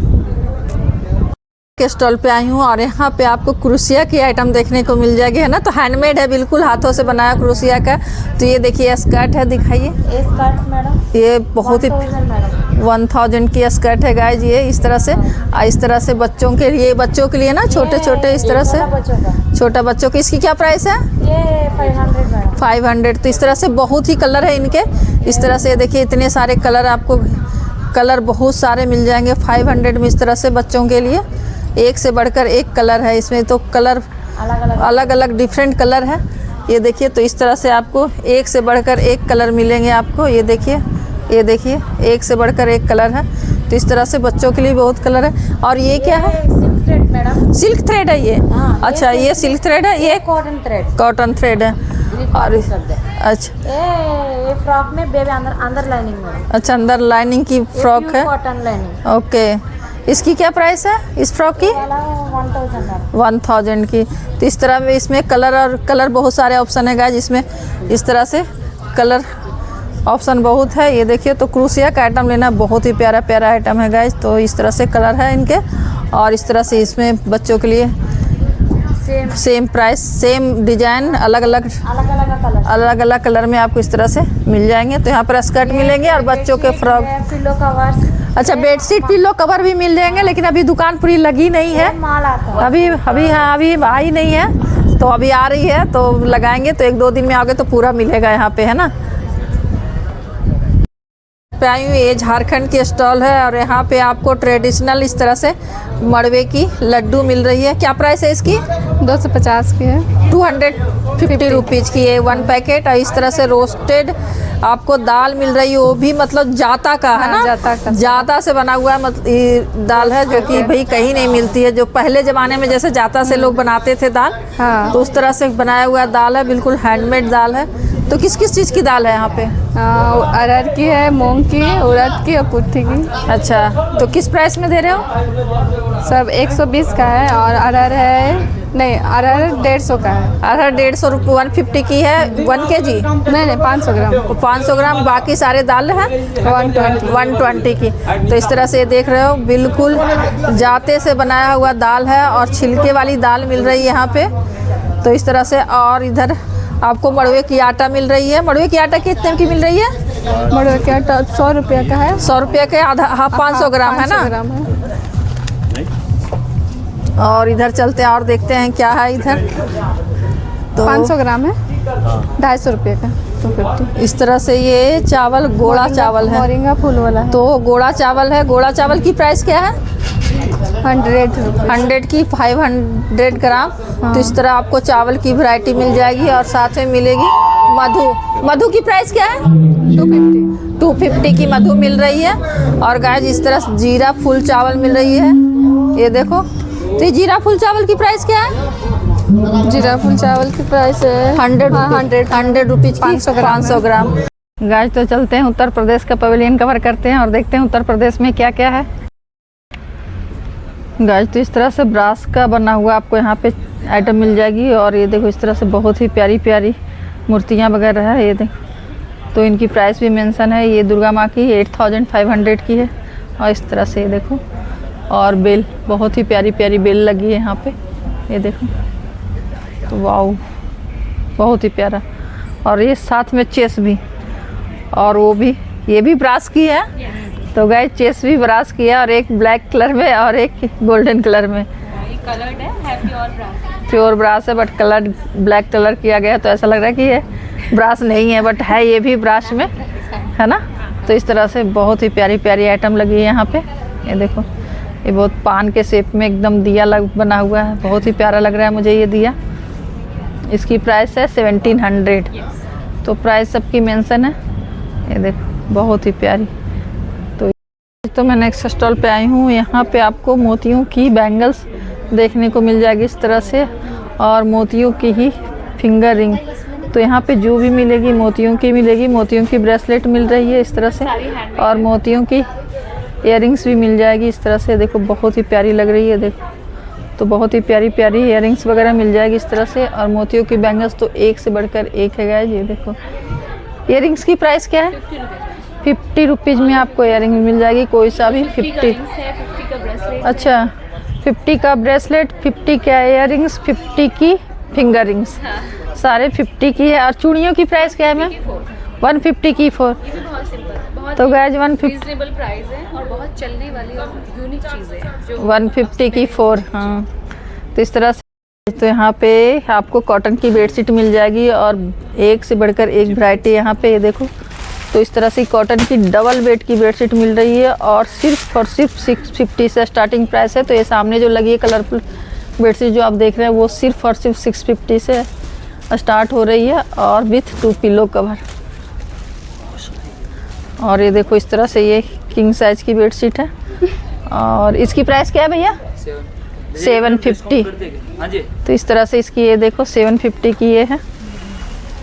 के स्टॉल पे आई हूँ और यहाँ पे आपको क्रोशिया की आइटम देखने को मिल जाएगी, है ना। तो हैंडमेड है, बिल्कुल हाथों से बनाया क्रोशिया का। तो ये देखिए स्कर्ट है, दिखाइए। स्कर्ट मैडम ये बहुत ही 1000 की स्कर्ट है गाइज, ये इस तरह से। इस तरह से बच्चों के लिए ना छोटे छोटे इस तरह से छोटा बच्चों की। इसकी क्या प्राइस है? ये 500 मैडम। 500। तो इस तरह से बहुत ही कलर है इनके। इस तरह से देखिए इतने सारे कलर, आपको कलर बहुत सारे मिल जाएंगे 500 में। इस तरह से बच्चों के लिए एक से बढ़कर एक कलर है इसमें, तो कलर अलग अलग डिफरेंट कलर है। ये देखिए, तो इस तरह से आपको एक से बढ़कर एक कलर मिलेंगे आपको। ये देखिए एक से बढ़कर एक कलर है। तो इस तरह से बच्चों के लिए बहुत कलर है। और ये क्या है? Silk thread madam. Silk thread है ये? अच्छा, ये सिल्क थ्रेड है, ये कॉटन थ्रेड है। और अच्छा, ये फ्रॉक में बेबी अंदर लाइनिंग मैडम। अच्छा, अंदर लाइनिंग की फ्रॉक है, कॉटन लाइनिंग। ओके। इसकी क्या प्राइस है इस फ्रॉक की? 1000 की। तो इस तरह में इसमें कलर बहुत सारे ऑप्शन है गाइस, जिसमें इस तरह से कलर ऑप्शन बहुत है। ये देखिए, तो क्रोशिया का आइटम लेना, बहुत ही प्यारा प्यारा आइटम है गाइस। तो इस तरह से कलर है इनके, और इस तरह से इसमें बच्चों के लिए सेम प्राइस, सेम डिजाइन, अलग अलग कलर में आपको इस तरह से मिल जाएंगे। तो यहाँ पर स्कर्ट मिलेंगे और बच्चों के फ्रॉक, पिलो कवर। अच्छा, बेडशीट पिलो कवर भी मिल जाएंगे, लेकिन अभी दुकान पूरी लगी नहीं है, माल आता है अभी आई नहीं है, तो अभी आ रही है, तो लगाएंगे। तो 1-2 दिन में आओगे तो पूरा मिलेगा यहाँ पे, है ना। पे आई हूँ, ये झारखंड की स्टॉल है और यहाँ पे आपको ट्रेडिशनल इस तरह से मड़वे की लड्डू मिल रही है। क्या प्राइस है इसकी? 250 की है। 250 रुपीज़ की है 1 पैकेट। और इस तरह से रोस्टेड आपको दाल मिल रही है, वो भी मतलब जाता का है ना, जाता से बना हुआ मतलब दाल है, जो कि भाई कहीं नहीं मिलती है। जो पहले ज़माने में जैसे जाता से लोग बनाते थे दाल, तो उस तरह से बनाया हुआ दाल है, बिल्कुल हैंडमेड दाल है। तो किस किस चीज़ की दाल है यहाँ पे? अरहर की है, मूंग की, उड़द की और कुर्थी की। अच्छा, तो किस प्राइस में दे रहे हो? सब 120 का है, और अरहर है, नहीं अरहर 150 का है। अरहर 150 रुपये 150 की है 1 kg? नहीं 500 ग्राम। 500 ग्राम। बाकी सारे दाल है 120 की। तो इस तरह से देख रहे हो, बिल्कुल जाते से बनाया हुआ दाल है, और छिलके वाली दाल मिल रही है यहाँ पे। तो इस तरह से, और इधर आपको मड़वे की आटा मिल रही है। मड़वे की आटा कितने की मिल रही है? मड़वे की आटा 100 रुपये का है। 100 रुपये के आधा, हाफ 500 ग्राम है ना। और इधर चलते हैं और देखते हैं क्या है इधर। तो 500 ग्राम है, 250 रुपये का, 250। इस तरह से ये चावल गोड़ा चावल है, मोरिंगा फूल वाला है। तो गोड़ा चावल है। गोड़ा चावल की प्राइस क्या है? 100 की 500 ग्राम। तो इस तरह आपको चावल की वैरायटी मिल जाएगी, और साथ में मिलेगी मधु की प्राइस क्या है? 250 की मधु मिल रही है। और गाइस इस तरह जीरा फुल चावल मिल रही है, ये देखो। तो ये जीरा फुल चावल की प्राइस क्या है? जीरा फुल चावल की प्राइस है 100 रुपीज़ की 500 ग्राम। गाइस तो चलते हैं उत्तर प्रदेश का पवेलियन कवर करते हैं और देखते हैं उत्तर प्रदेश में क्या क्या है। गाइस तो इस तरह से ब्रास का बना हुआ आपको यहाँ पे आइटम मिल जाएगी। और ये देखो इस तरह से बहुत ही प्यारी प्यारी मूर्तियाँ वगैरह है, ये देखो। तो इनकी प्राइस भी मेंशन है। ये दुर्गा माँ की 8500 की है। और इस तरह से ये देखो, और बेल, बहुत ही प्यारी प्यारी बेल लगी है यहाँ पे, ये देखो। तो वाओ, बहुत ही प्यारा। और ये साथ में चेस भी, और वो भी, ये भी ब्रास की है। तो गाइस चेस भी ब्रास की है, और एक ब्लैक कलर में और एक गोल्डन कलर में। कलर्ड है प्योर ब्रास है, बट कलर ब्लैक कलर किया गया, तो ऐसा लग रहा है कि ये ब्रास नहीं है, बट है ये भी ब्रास में, है ना। तो इस तरह से बहुत ही प्यारी प्यारी आइटम लगी है यहाँ पे, ये देखो। ये बहुत पान के शेप में एकदम दिया बना हुआ है, बहुत ही प्यारा लग रहा है मुझे ये दिया। इसकी प्राइस है 1700। तो प्राइस सबकी मेंशन है। ये देखो बहुत ही प्यारी। तो मैं नेक्स्ट स्टॉल पे आई हूँ। यहाँ पे आपको मोतियों की बैंगल्स देखने को मिल जाएगी इस तरह से, और मोतियों की ही फिंगर रिंग। तो यहाँ पे जो भी मिलेगी मोतियों की मिलेगी। मोतियों की ब्रेसलेट मिल रही है इस तरह से, और मोतियों की इयररिंग्स भी मिल जाएगी इस तरह से। देखो बहुत ही प्यारी लग रही है, देखो। तो बहुत ही प्यारी प्यारी इयररिंग्स वगैरह मिल जाएगी इस तरह से, और मोतियों की बैंगल्स तो एक से बढ़कर एक है गाइस। ये देखो इयररिंग्स की प्राइस क्या है? 50 रुपीज़ में आपको इयररिंग मिल जाएगी, कोई सा भी। 50 अच्छा, 50 का ब्रेसलेट, 50 का इयररिंग्स, 50 की फिंगर रिंग्स, सारे 50 की है। और चूड़ियों की प्राइस क्या है मैम? 150 की 4। तो गाइस 150 प्राइस है और बहुत चलने वाली और यूनिक चीज़ है जो 150 की 4। हाँ, तो इस तरह से। तो यहाँ पे आपको कॉटन की बेडशीट मिल जाएगी, और एक से बढ़कर एक वैरायटी यहाँ पे। ये देखो, तो इस तरह से कॉटन की डबल बेड की बेडशीट मिल रही है, और सिर्फ 650 से स्टार्टिंग प्राइस है। तो ये सामने जो लगी है कलरफुल बेडशीट जो आप देख रहे हैं, वो सिर्फ 650 से स्टार्ट हो रही है, और विथ 2 पिलो कवर। और ये देखो इस तरह से ये किंग साइज की बेडशीट है, और इसकी प्राइस क्या है भैया? 750। तो इस तरह से इसकी ये देखो 750 की ये है,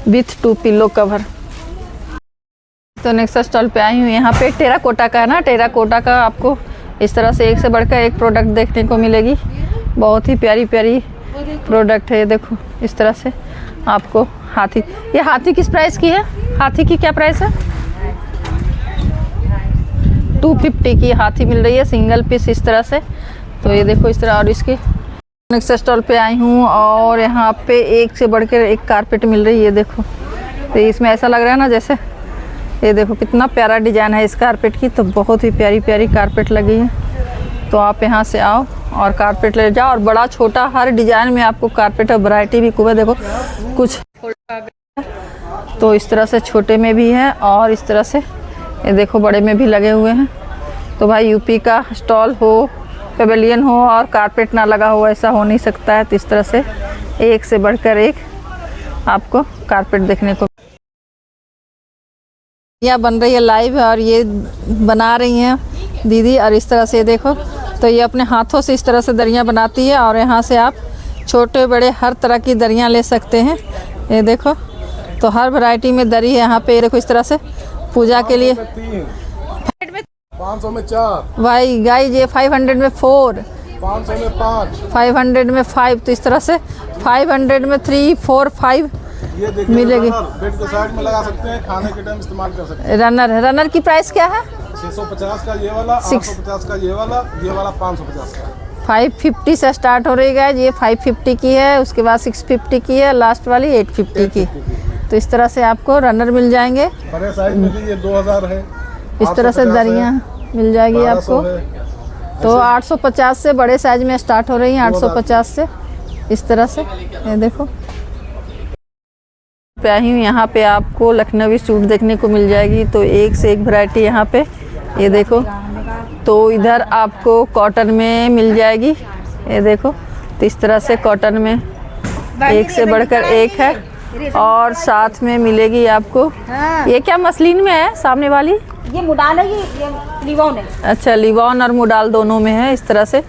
विथ 2 पिलो कवर। तो नेक्स्ट स्टॉल पे आई हूँ। यहाँ पे टेराकोटा का है ना, टेराकोटा का आपको इस तरह से एक से बढ़कर एक प्रोडक्ट देखने को मिलेगी। बहुत ही प्यारी प्यारी प्रोडक्ट है। ये देखो इस तरह से आपको हाथी, ये हाथी किस प्राइस की है? हाथी की क्या प्राइस है? 250 की हाथी मिल रही है, सिंगल पीस इस तरह से। तो ये देखो इस तरह। और इसके नेक्स्ट स्टॉल पे आई हूँ, और यहाँ पे एक से बढ़कर एक कारपेट मिल रही है। ये देखो, तो इसमें ऐसा लग रहा है ना जैसे, ये देखो कितना प्यारा डिज़ाइन है इस कारपेट की। तो बहुत ही प्यारी प्यारी कारपेट लगी है। तो आप यहाँ से आओ और कारपेट ले जाओ, और बड़ा छोटा हर डिज़ाइन में आपको कारपेट और वैरायटी भी खूब है। देखो कुछ तो इस तरह से छोटे में भी है, और इस तरह से ये देखो बड़े में भी लगे हुए हैं। तो भाई यूपी का स्टॉल हो, पेवेलियन हो, और कारपेट ना लगा हो, ऐसा हो नहीं सकता है। तो इस तरह से एक से बढ़कर एक आपको कारपेट देखने को। यह बन रही है लाइव, और ये बना रही हैं दीदी। और इस तरह से देखो, तो ये अपने हाथों से इस तरह से दरियाँ बनाती है, और यहाँ से आप छोटे बड़े हर तरह की दरियाँ ले सकते हैं। ये देखो, तो हर वैरायटी में दरी है यहाँ पे। ये देखो इस तरह से पूजा के लिए 500 में 4, भाई गाइस, ये 500 में 4, 500 में 5, 500 में 5। तो इस तरह से 500 में 3, 4, 5 ये देखिए मिलेगी। बेड के साइड में लगा सकते हैं, खाने के टाइम इस्तेमाल कर सकते हैं। रनर है। रनर की प्राइस क्या है? 650 का ये वाला, 850 का ये वाला 550 का। 550 से स्टार्ट हो रही है। ये 550 की है, उसके बाद 650 की है, लास्ट वाली 850 की। तो इस तरह से आपको रनर मिल जाएंगे। बड़े साइज में भी ये 2000 है। इस तरह से दरियाँ मिल जाएगी आपको। तो 850 से बड़े साइज में स्टार्ट हो रही हैं, 850 से इस तरह से। ये देखो यहाँ पे आपको लखनवी सूट देखने को मिल जाएगी। तो एक से एक वैरायटी यहाँ पे। ये देखो, तो इधर आपको कॉटन में मिल जाएगी। ये देखो, तो इस तरह से कॉटन में एक से बढ़कर एक है, और साथ में मिलेगी आपको। ये क्या मसलिन में है सामने वाली? ये मुडाल है, ये लिवॉन है। अच्छा, लिवॉन और मुडाल दोनों में है इस तरह से।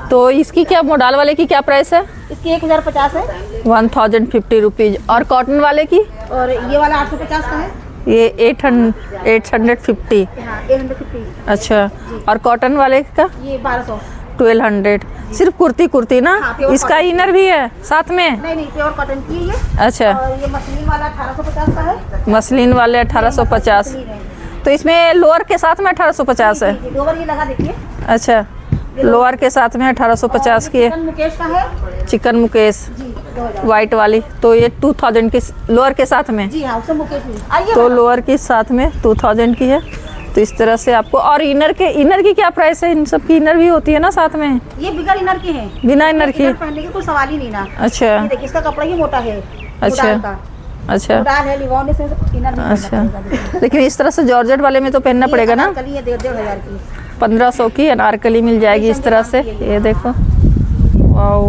तो इसकी क्या, मुडाल वाले की क्या प्राइस है? इसकी 1050 है, 1050 रुपीज़। और कॉटन वाले की? और ये वाला 850 का है। ये 850। हाँ, 850। अच्छा, और कॉटन वाले का? ये 1200। 1200। सिर्फ कुर्ती ना? हाँ, इसका इनर भी है साथ में? नहीं, प्योर कॉटन की है ये। अच्छा, और ये मसलिन वाला 1850 का है। मसलिन वाले 1850। तो इसमें लोअर के साथ में 1850 है। लोअर ये लगा देखिए। अच्छा, लोअर के साथ में 1850 की है। चिकन मुकेश का है। चिकन मुकेश जी, 2000। वाइट वाली, तो ये 2000 की लोअर के साथ में। जी हाँ, उससे मुकेश में आइए। तो लोअर के साथ में 2000 की है। तो इस तरह से आपको। और इनर की क्या प्राइस है? इन सब की इनर भी होती है ना साथ में? ये बिगर इनर की है, बिना इनर की? पहनने की कोई सवाल ही नहीं ना। अच्छा, ये देखिए, इसका कपड़ा ही मोटा है। अच्छा, मुडाल का। अच्छा, मुडाल है, लिवॉन से इनर नहीं अच्छा। पहनना पड़ेगा। लेकिन इस तरह से जॉर्जेट वाले में तो पहनना पड़ेगा ना? अनारकली है 1500 की। 1500 की अनारकली मिल जाएगी इस तरह से। ये देखो, वाओ।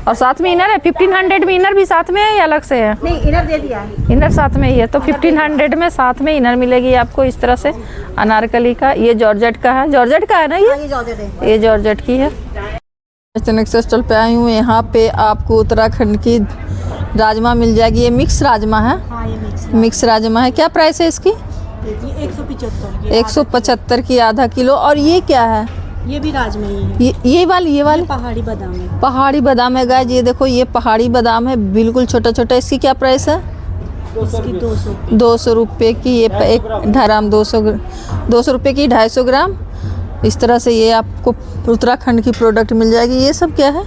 और साथ में इनर है 1500 में, इनर भी साथ में है या अलग से है? नहीं इनर दे दिया है। इनर साथ में ही है, तो 1500 में साथ में इनर मिलेगी आपको इस तरह से अनारकली का। ये जॉर्जेट का है, जॉर्जेट का है ना हाँ, ये जॉर्जेट है। ये जॉर्जेट की है। नेक्स्ट स्टॉल पे आई हूँ, यहाँ पे आपको उत्तराखंड की राजमा मिल जाएगी। ये मिक्स राजमा है, हाँ ये मिक्स राजमा है। क्या प्राइस है इसकी? ये 175 175 की आधा किलो। और ये क्या है? ये भी राजमा ही है। ये वाली पहाड़ी बादाम है। पहाड़ी बादाम है गाइस, ये देखो ये पहाड़ी बादाम है, बिल्कुल छोटा छोटा। इसकी क्या प्राइस है? इसकी 200 रुपये की। ये एक 250 ग्राम 200 रुपये की 250 ग्राम। इस तरह से ये आपको उत्तराखंड की प्रोडक्ट मिल जाएगी। ये सब क्या है?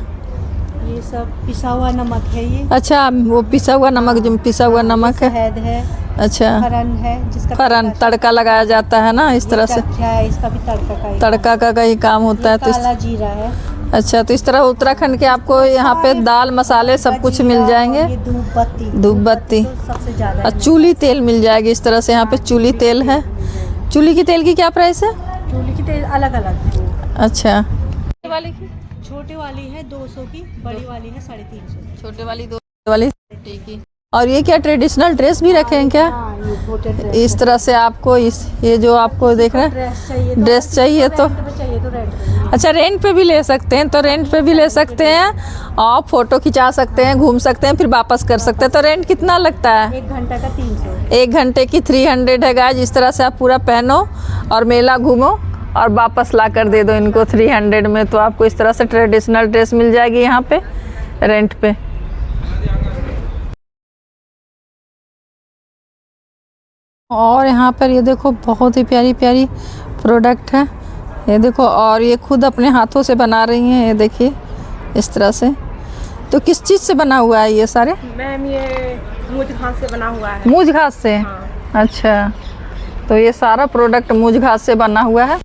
ये सब पिसा हुआ नमक है। ये अच्छा, वो पिसा हुआ नमक, जो पिसा हुआ नमक है। शहद है, अच्छा, फरन है, जिसका फरन तड़का लगाया जाता है ना इस तरह से। क्या है, इसका भी तड़का का तड़का का कहीं काम होता है। तो काला जीरा है। अच्छा, तो इस तरह उत्तराखंड के आपको यहाँ पे दाल मसाले सब कुछ मिल जाएंगे। ये धूप बत्ती तो सबसे ज्यादा और चूली तेल मिल जाएगी इस तरह से। यहाँ पे चूली तेल है। चूली की तेल की क्या प्राइस है? चूली की तेल अलग अलग है। अच्छा, छोटे वाली है 200 की, बड़ी वाली है 350। छोटे वाली 200 वाली की। और ये क्या ट्रेडिशनल ड्रेस भी रखे हैं क्या? हाँ, ये छोटे ड्रेस इस तरह से आपको ये जो आपको देख रहे हैं ड्रेस चाहिए तो रेंट अच्छा रेंट पे भी ले सकते हैं। तो रेंट पे भी ले सकते हैं और फोटो खिंचा सकते हैं, घूम सकते हैं, फिर वापस कर सकते हैं। तो रेंट कितना लगता है? 1 घंटा का 300। 1 घंटे की 300 है गाइस। इस तरह से आप पूरा पहनो और मेला घूमो और वापस ला कर दे दो इनको 300 में। तो आपको इस तरह से ट्रेडिशनल ड्रेस मिल जाएगी यहाँ पे रेंट पे। और यहाँ पर ये देखो बहुत ही प्यारी प्यारी प्रोडक्ट है। ये देखो, और ये खुद अपने हाथों से बना रही हैं। ये देखिए इस तरह से। तो किस चीज़ से बना हुआ है ये सारे? मैम ये मूज घास से बना हुआ है। मूज घास से? अच्छा, तो ये सारा प्रोडक्ट मूज घास से बना हुआ है।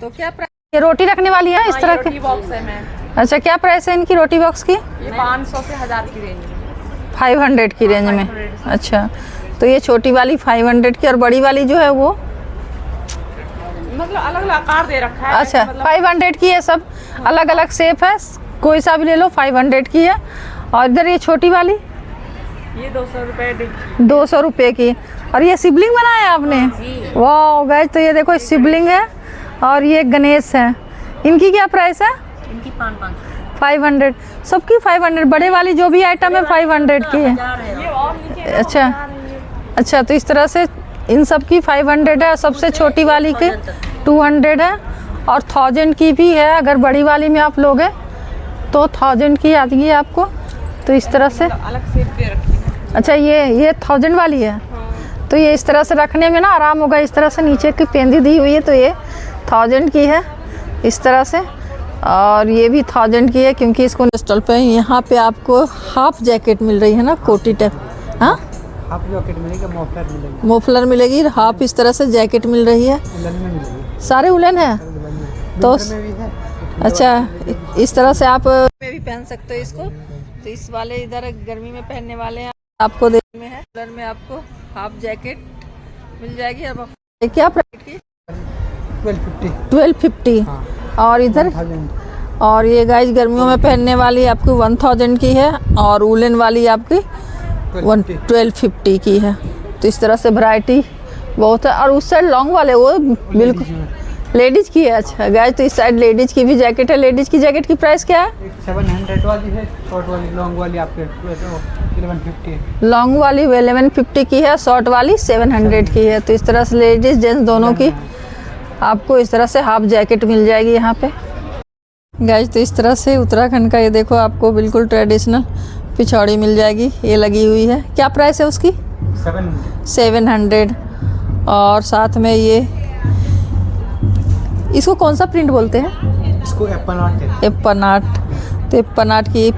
तो क्या प्राइस? ये रोटी रखने वाली है इस तरह के? रोटी बॉक्स है मैम। अच्छा, क्या प्राइस है इनकी रोटी बॉक्स की? ये 500 से 1000 की रेंज में। 500 की रेंज में? अच्छा, तो ये छोटी वाली 500 की और बड़ी वाली जो है वो मतलब अलग अलग आकार दे रखा है। अच्छा, 500 की है, सब अलग अलग शेप है, कोई सा भी ले लो 500 की है। और इधर ये छोटी वाली ये 200 रुपये 200 रुपये की। और ये शिवलिंग बनाया आपने? वाह गाइस, तो ये देखो शिवलिंग है और ये गणेश है। इनकी क्या प्राइस है? इनकी 500। सबकी 500। बड़े वाली जो भी आइटम है 500 की है। अच्छा अच्छा, तो इस तरह से इन सब की 500 है। सबसे छोटी वाली के 200 है और 1000 की भी है। अगर बड़ी वाली में आप लोगे तो 1000 की आती है आपको। तो इस तरह से अलग शेप दे रखी है। अच्छा, ये 1000 वाली है। तो ये इस तरह से रखने में ना आराम होगा। इस तरह से नीचे की पेंदी दी हुई है, तो ये 1000 की है इस तरह से। और ये भी 1000 की है क्योंकि इसको स्टॉल पे यहाँ पे आपको हाफ जैकेट मिल रही है ना, कोटी टाइप। हाँ, हाफ जैकेट मिलेगी, मोफलर मिलेगी। मोफलर मिलेगी, हाफ इस तरह से जैकेट मिल रही है। उलन में मिलेगी। सारे उलन है तो में भी है। अच्छा, इस तरह से आप में भी पहन सकते हो इसको। तो इस वाले इधर गर्मी में पहनने वाले हैं आपको देखने में है। उलन में आपको हाफ जैकेट मिल जाएगी। अब क्या प्राइस की? 1250। हाँ। और इधर 1000। और ये गाइस गर्मियों में पहनने वाली आपको 1000 की है और उलन वाली आपकी 1250 की है। तो इस तरह से वैरायटी बहुत है। और उस साइड लॉन्ग वाले वो बिल्कुल लेडीज की है। अच्छा गाइस, तो इस साइड लेडीज की भी जैकेट है। लेडीज की जैकेट की प्राइस क्या है? 700 वाली है, शॉर्ट वाली, लॉन्ग वाली आपके 1150 है। लॉन्ग वाली 1150 की है, शॉर्ट वाली 700 की है। तो इस तरह से लेडीज जेंट्स दोनों की आपको इस तरह से हाफ जैकेट मिल जाएगी यहाँ पे गाइस। तो इस तरह से उत्तराखंड का ये देखो आपको बिल्कुल ट्रेडिशनल पिछौड़ी मिल जाएगी। ये लगी हुई है। क्या प्राइस है उसकी? 700। और साथ में ये इसको कौन सा प्रिंट बोलते हैं? इसको एप्पल आर्ट कहते हैं। Apple art. तो एप्पल आर्ट की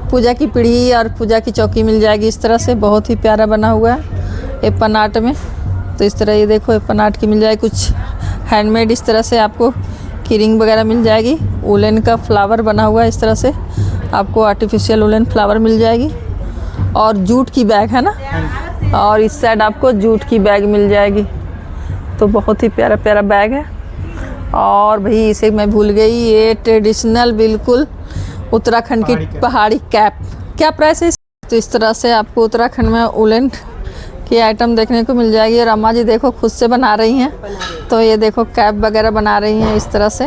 पूजा की पीढ़ी और पूजा की चौकी मिल जाएगी इस तरह से। बहुत ही प्यारा बना हुआ है एप्पल आर्ट में। तो इस तरह ये देखो एप्पल आर्ट की मिल जाएगी। कुछ हैंडमेड इस तरह से आपको की रिंग वगैरह मिल जाएगी। उलन का फ्लावर बना हुआ है इस तरह से आपको आर्टिफिशियल उलन फ्लावर मिल जाएगी। और जूट की बैग है ना, और इस साइड आपको जूट की बैग मिल जाएगी। तो बहुत ही प्यारा प्यारा बैग है। और भाई इसे मैं भूल गई, ये ट्रेडिशनल बिल्कुल उत्तराखंड की पहाड़ी कैप। क्या प्राइस है इसकी? तो इस तरह से आपको उत्तराखंड में उलन की आइटम देखने को मिल जाएगी। और अम्मा जी देखो खुद से बना रही हैं, तो ये देखो कैप वगैरह बना रही हैं इस तरह से।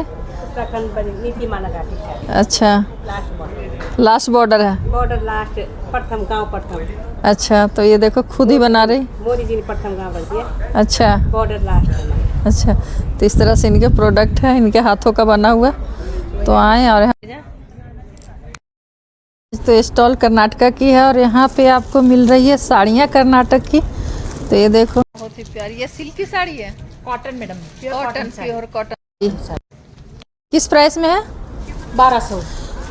अच्छा, लास्ट बॉर्डर है। बॉर्डर लास्ट प्रथम गांव प्रथम। अच्छा, तो ये देखो खुद ही बना रही। मोदी जी ने प्रथम गांव बन दिया। अच्छा बॉर्डर लास्ट। अच्छा, तो इस तरह से इनके प्रोडक्ट है, इनके हाथों का बना हुआ। तो आए और तो स्टॉल कर्नाटका की है और यहाँ पे आपको मिल रही है साड़ियाँ कर्नाटक की। तो ये देखो बहुत ही प्यारी, ये सिल्क की साड़ी है, cotton madam, cotton, pure cotton. किस प्राइस में है? 1200।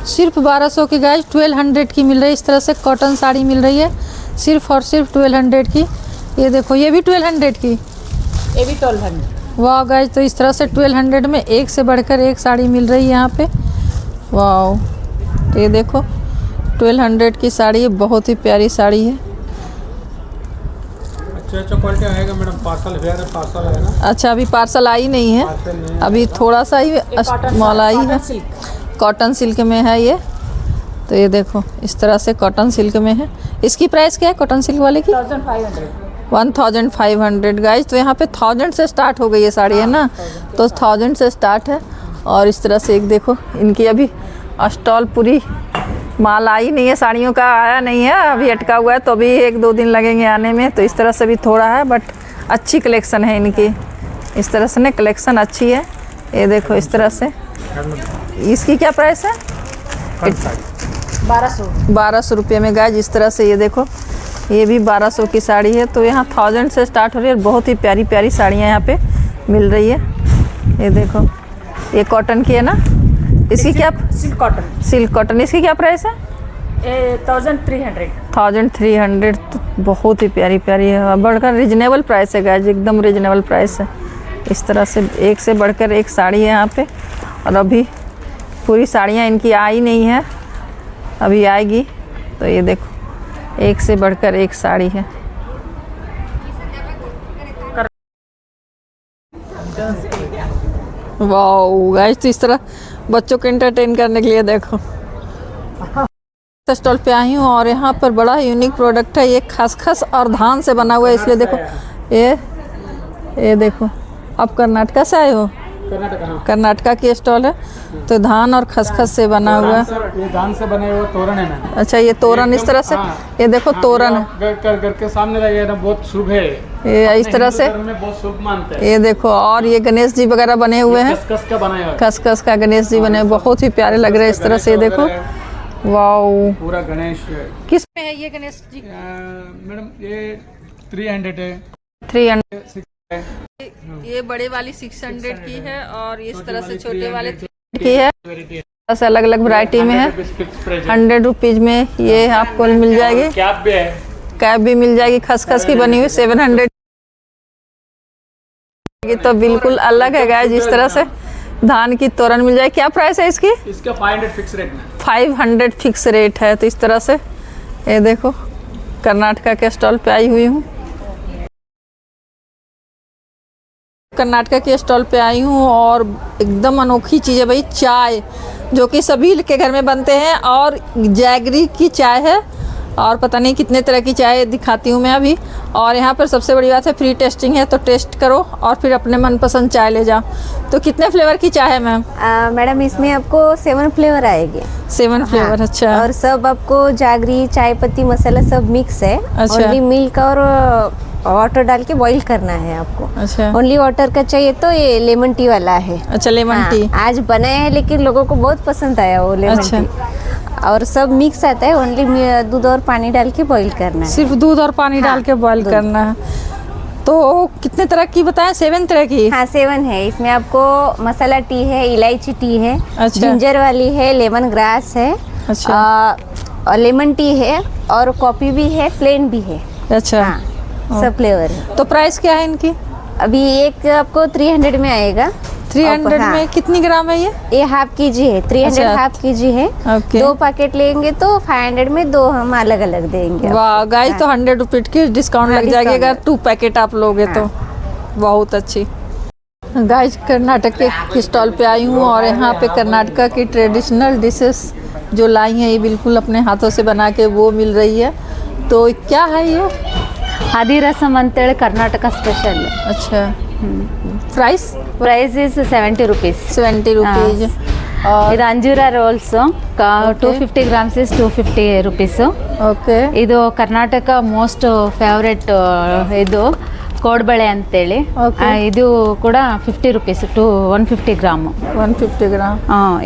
सिर्फ 1200 की गाइस, 1200 की मिल रही है। इस तरह से कॉटन साड़ी मिल रही है सिर्फ और सिर्फ 1200 की। ये देखो ये भी 1200 की, ये भी 1200। वाह गाइस, तो इस तरह से 1200 में एक से बढ़कर एक साड़ी मिल रही है यहाँ पे। वाह, तो ये देखो 1200 की साड़ी है, बहुत ही प्यारी साड़ी है। अच्छा क्वालिटी आएगा मैडम, पार्सल है ना। अच्छा, अभी पार्सल आई नहीं है, अभी थोड़ा सा ही मॉल आई है। कॉटन सिल्क में है ये। तो ये देखो इस तरह से कॉटन सिल्क में है। इसकी प्राइस क्या है कॉटन सिल्क वाले की? 1500 गाइस। तो यहाँ पे 1000 से स्टार्ट हो गई है साड़ी, है ना, तो 1000 से स्टार्ट है। और इस तरह से एक देखो इनकी अभी स्टॉल पूरी माल आई नहीं है, साड़ियों का आया नहीं है, अभी अटका हुआ है, तो अभी 1-2 दिन लगेंगे आने में। तो इस तरह से भी थोड़ा है, बट अच्छी कलेक्शन है इनकी। इस तरह से ना कलेक्शन अच्छी है। ये देखो इस तरह से। इसकी क्या प्राइस है? 1200 रुपये में गाइस। इस तरह से ये देखो, ये भी 1200 की साड़ी है। तो यहाँ 1000 से स्टार्ट हो रही है, बहुत ही प्यारी प्यारी साड़ियाँ यहाँ पे मिल रही है। ये देखो ये कॉटन की है ना, इसकी क्या? Silk cotton. सिल्क कॉटन, इसकी क्या प्राइस है? 1300। 1300। तो बहुत ही प्यारी प्यारी है, बढ़कर रिजनेबल प्राइस है गाइस, एकदम रिजनेबल प्राइस है। इस तरह से एक से बढ़कर एक साड़ी है यहाँ पे। और अभी पूरी साड़ियाँ इनकी आई नहीं है, अभी आएगी। तो ये देखो एक से बढ़कर एक साड़ी है। वाओ गाइस, तो इस तरह बच्चों को एंटरटेन करने के लिए देखो स्टॉल पे आई हूँ। और यहाँ पर बड़ा यूनिक प्रोडक्ट है, ये खसखस और धान से बना हुआ है। इसलिए देखो ये देखो, आप कर्नाटका से आए हो? कर्नाटका की स्टॉल है, तो धान और खसखस से बना हुआ है। ये धान से बने हुए तोरण है मैम। अच्छा, ये तोरण इस तरह से, ये देखो तोरण घर के सामने लगे ना, बहुत शुभ है ये। इस तरह से बहुत शुभ मानते हैं। ये देखो, और ये गणेश जी वगैरह बने हुए हैं, खसखस का बनाया है। खसखस का गणेश जी बने, बहुत ही प्यारे लग रहे हैं। इस तरह से देखो, वाओ, पूरा गणेश। किस में है ये गणेश जी? मैडम ये 300 है। 300 ये बड़े वाली 600 की है, और इस तरह से छोटे वाले 300 की है। बस अलग अलग वैरायटी में है। 100 रुपीज में ये आपको मिल जाएगी। कैप भी है, कैप भी मिल जाएगी खसखस की बनी हुई, 700 की। तो बिल्कुल अलग है गाइस। जिस तरह से धान की तोरण मिल जाए। क्या प्राइस है इसकी? इसका 500 फिक्स रेट में। 500 फिक्स रेट है। तो इस तरह से ये देखो, कर्नाटका के स्टॉल पे आई हुई हूँ। कर्नाटका के स्टॉल पे आई हूँ और एकदम अनोखी चीज़ है भाई, चाय, जो कि सभी के घर में बनते हैं। और जैगरी की चाय है, और पता नहीं कितने तरह की चाय दिखाती हूँ मैं अभी। और यहाँ पर सबसे बड़ी बात है फ्री टेस्टिंग है, तो टेस्ट करो और फिर अपने मनपसंद चाय ले जाओ। तो कितने फ्लेवर की चाय है मैम? मैडम इसमें आपको 7 फ्लेवर आएंगे। 7 फ्लेवर। हाँ, अच्छा। और सब आपको जागरी, चाय पत्ती, मसाला सब मिक्स है। अच्छा। ओनली मिल्क और वाटर डाल के बॉईल करना है आपको। अच्छा। ओनली वाटर का चाहिए तो ये लेमन टी वाला है। अच्छा, लेमन टी आज बनाया है, लेकिन लोगों को बहुत पसंद आया वो लेमन टी। और सब मिक्स आता है, ओनली दूध और पानी डाल के बॉईल करना है। सिर्फ दूध और पानी डाल के बॉईल करना है। तो कितने तरह की बताएं? 7 तरह की। हाँ 7 है। इसमें आपको मसाला टी है, इलायची टी है, अच्छा। जिंजर वाली है, लेमन ग्रास है, अच्छा। और लेमन टी है, और कॉफी भी है, प्लेन भी है। अच्छा। हाँ, सब फ्लेवर है। तो प्राइस क्या है इनकी? अभी एक आपको 300 में आएगा। 300 में कितनी ग्राम है ये? ये हाफ केजी है। 300 अच्छा। हाफ केजी है। ओके। 2 पैकेट लेंगे तो 500 में 2 हम अलग अलग देंगे। वाह गाइस, तो 100 रुपये की डिस्काउंट लग जाएगी अगर 2 पैकेट आप लोगे तो। बहुत अच्छी। गाइस कर्नाटक के स्टॉल पे आई हूँ और यहाँ पे कर्नाटका की ट्रेडिशनल डिशेस जो लाई हैं ये बिल्कुल अपने हाथों से बना के वो मिल रही है। तो क्या है ये? ಹಾದಿ ರಸಮ್ ಅಂತೇಳಿ ಕರ್ನಾಟಕ ಸ್ಪೆಷಲ್. अच्छा, price price is 70 rupees. 70 rupees. और ಇದು ಅಂಜೂರ rolls 250 grams is 250 rupees. Okay, ಇದು ಕರ್ನಾಟಕ ಮೋಸ್ಟ್ ಫೇವ್ರೆಟ್ ಇದು ಕೋಡ್ಬಳೆ ಅಂತೇಳಿ. Okay. ಇದು ಕೂಡ 50 rupees to 150 ಗ್ರಾಮ್. 150 ग्राम.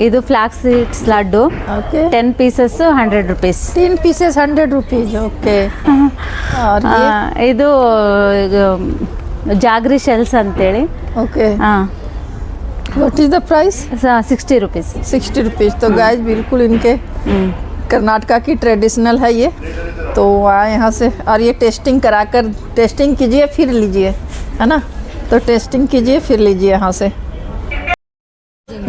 ಇದು flax seeds laddu okay, 10 pieces 100 rupees. 3 pieces 100 rupees. Okay, और ये ಇದು ಜಾಗ್ರಿ ಶೆಲ್ಸ್ ಅಂತೇಳಿ. Okay, what is the price? 60 rupees. 60 rupees. तो गाइस बिल्कुल इनके कर्नाटका की ट्रेडिशनल है ये। तो आए यहाँ से और ये टेस्टिंग कराकर टेस्टिंग कीजिए फिर लीजिए, है ना? तो टेस्टिंग कीजिए फिर लीजिए यहाँ से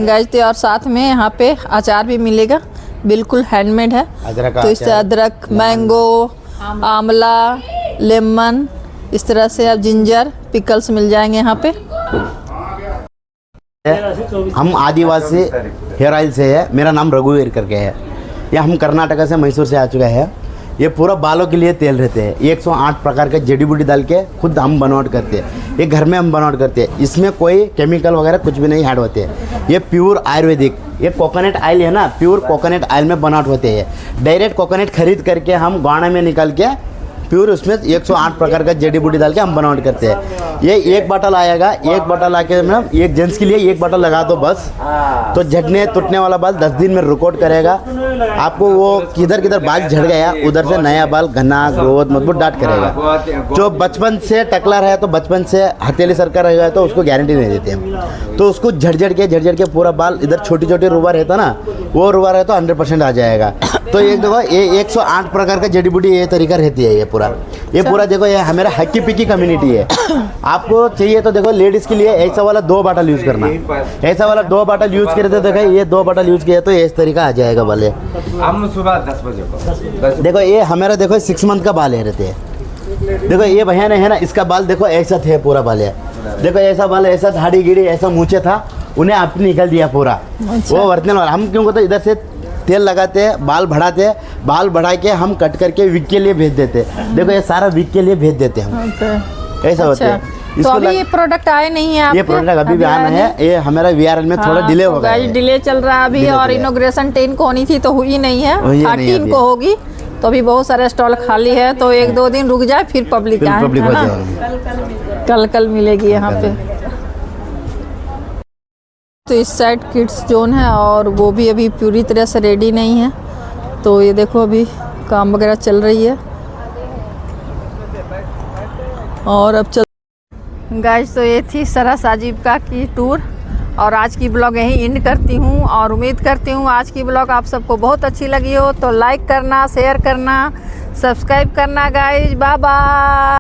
गाइस। तो और साथ में यहाँ पे अचार भी मिलेगा, बिल्कुल हैंडमेड है। तो इससे अदरक, मैंगो, आंवला, लेमन, इस तरह से अब जिंजर पिकल्स मिल जाएंगे यहाँ पे। हम आदिवासी हेयर ऑयल से है। मेरा नाम रघुवीर करके है। यह हम कर्नाटका से मैसूर से आ चुका है। ये पूरा बालों के लिए तेल रहते हैं। 108 प्रकार के जड़ी बूटी डाल के खुद हम बनावट करते हैं। ये घर में हम बनावट करते हैं। इसमें कोई केमिकल वगैरह कुछ भी नहीं ऐड होते हैं। ये प्योर आयुर्वेदिक, ये कोकोनट ऑयल है ना, प्योर कोकोनट ऑयल में बनावट होते हैं। डायरेक्ट कोकोनट खरीद करके हम गाना में निकाल के प्योर उसमें 108 प्रकार का जड़ी बूटी डाल के हम बनावट करते हैं। ये एक बॉटल आएगा, एक बॉटल आके मैडम एक जेंट्स के लिए एक बॉटल लगा दो बस। तो झड़ने टूटने वाला बाल 10 दिन में रिकॉर्ड करेगा। आपको वो किधर किधर बाल झड़ गया उधर से नया बाल घना ग्रोथ मजबूत डाट करेगा। जो बचपन से टकला रहा है तो बचपन से हथेली सरका रहेगा तो उसको गारंटी नहीं देते हम। तो उसको झड़ के पूरा बाल इधर छोटी छोटी रुआ रहता ना, वो रुआ रहे तो 100% आ जाएगा। तो एक देखो ये 108 प्रकार का जड़ी बूटी ये तरीका रहती है। ये पूरा देखो ये हमारा हक्की पिक्की कम्युनिटी है। आपको चाहिए तो देखो लेडीज के लिए ऐसा वाला 2 बॉटल यूज करना। ऐसा वाला 2 बॉटल यूज करे तो देखो ये 2 बॉटल यूज किया तो इस तरीका आ जाएगा बाल। हम सुबह 10 बजे को देखो ये हमारा देखो 6 मंथ का बाल है रहते हैं। देखो ये भैया है ना, इसका बाल देखो ऐसा थे पूरा बाल है। देखो ऐसा बाल ऐसा धाड़ी गिड़ी ऐसा मूछे था, उन्हें आपने निकल दिया पूरा। वो वर्तने वाला हम क्यों कहते इधर से तेल लगाते हैं, बाल बढ़ाते हैं, बाल बढ़ा के हम कट करके वीक के लिए भेज देते हैं। देखो ये सारा वीक के लिए भेज देते हैं हम। ऐसा होता है। तो अभी ये प्रोडक्ट आए नहीं है आपके? ये प्रोडक्ट अभी भी आना है। ये हमारा VRL में थोड़ा डिले हो गया है। डिले चल रहा है अभी। और इनॉग्रेशन 10 को होनी थी तो हुई नहीं है, 13 को होगी। तो अभी बहुत सारे स्टॉल खाली है, तो 1-2 दिन रुक जाए फिर पब्लिक आए, है ना? कल मिलेगी यहाँ पे। तो इस साइड किड्स जोन है और वो भी अभी पूरी तरह से रेडी नहीं है। तो ये देखो अभी काम वगैरह चल रही है। और अब चल गाइस, तो ये थी सरस आजीविका की टूर और आज की ब्लॉग यहीं एंड करती हूँ। और उम्मीद करती हूँ आज की ब्लॉग आप सबको बहुत अच्छी लगी हो। तो लाइक करना, शेयर करना, सब्सक्राइब करना गाइस। Bye bye.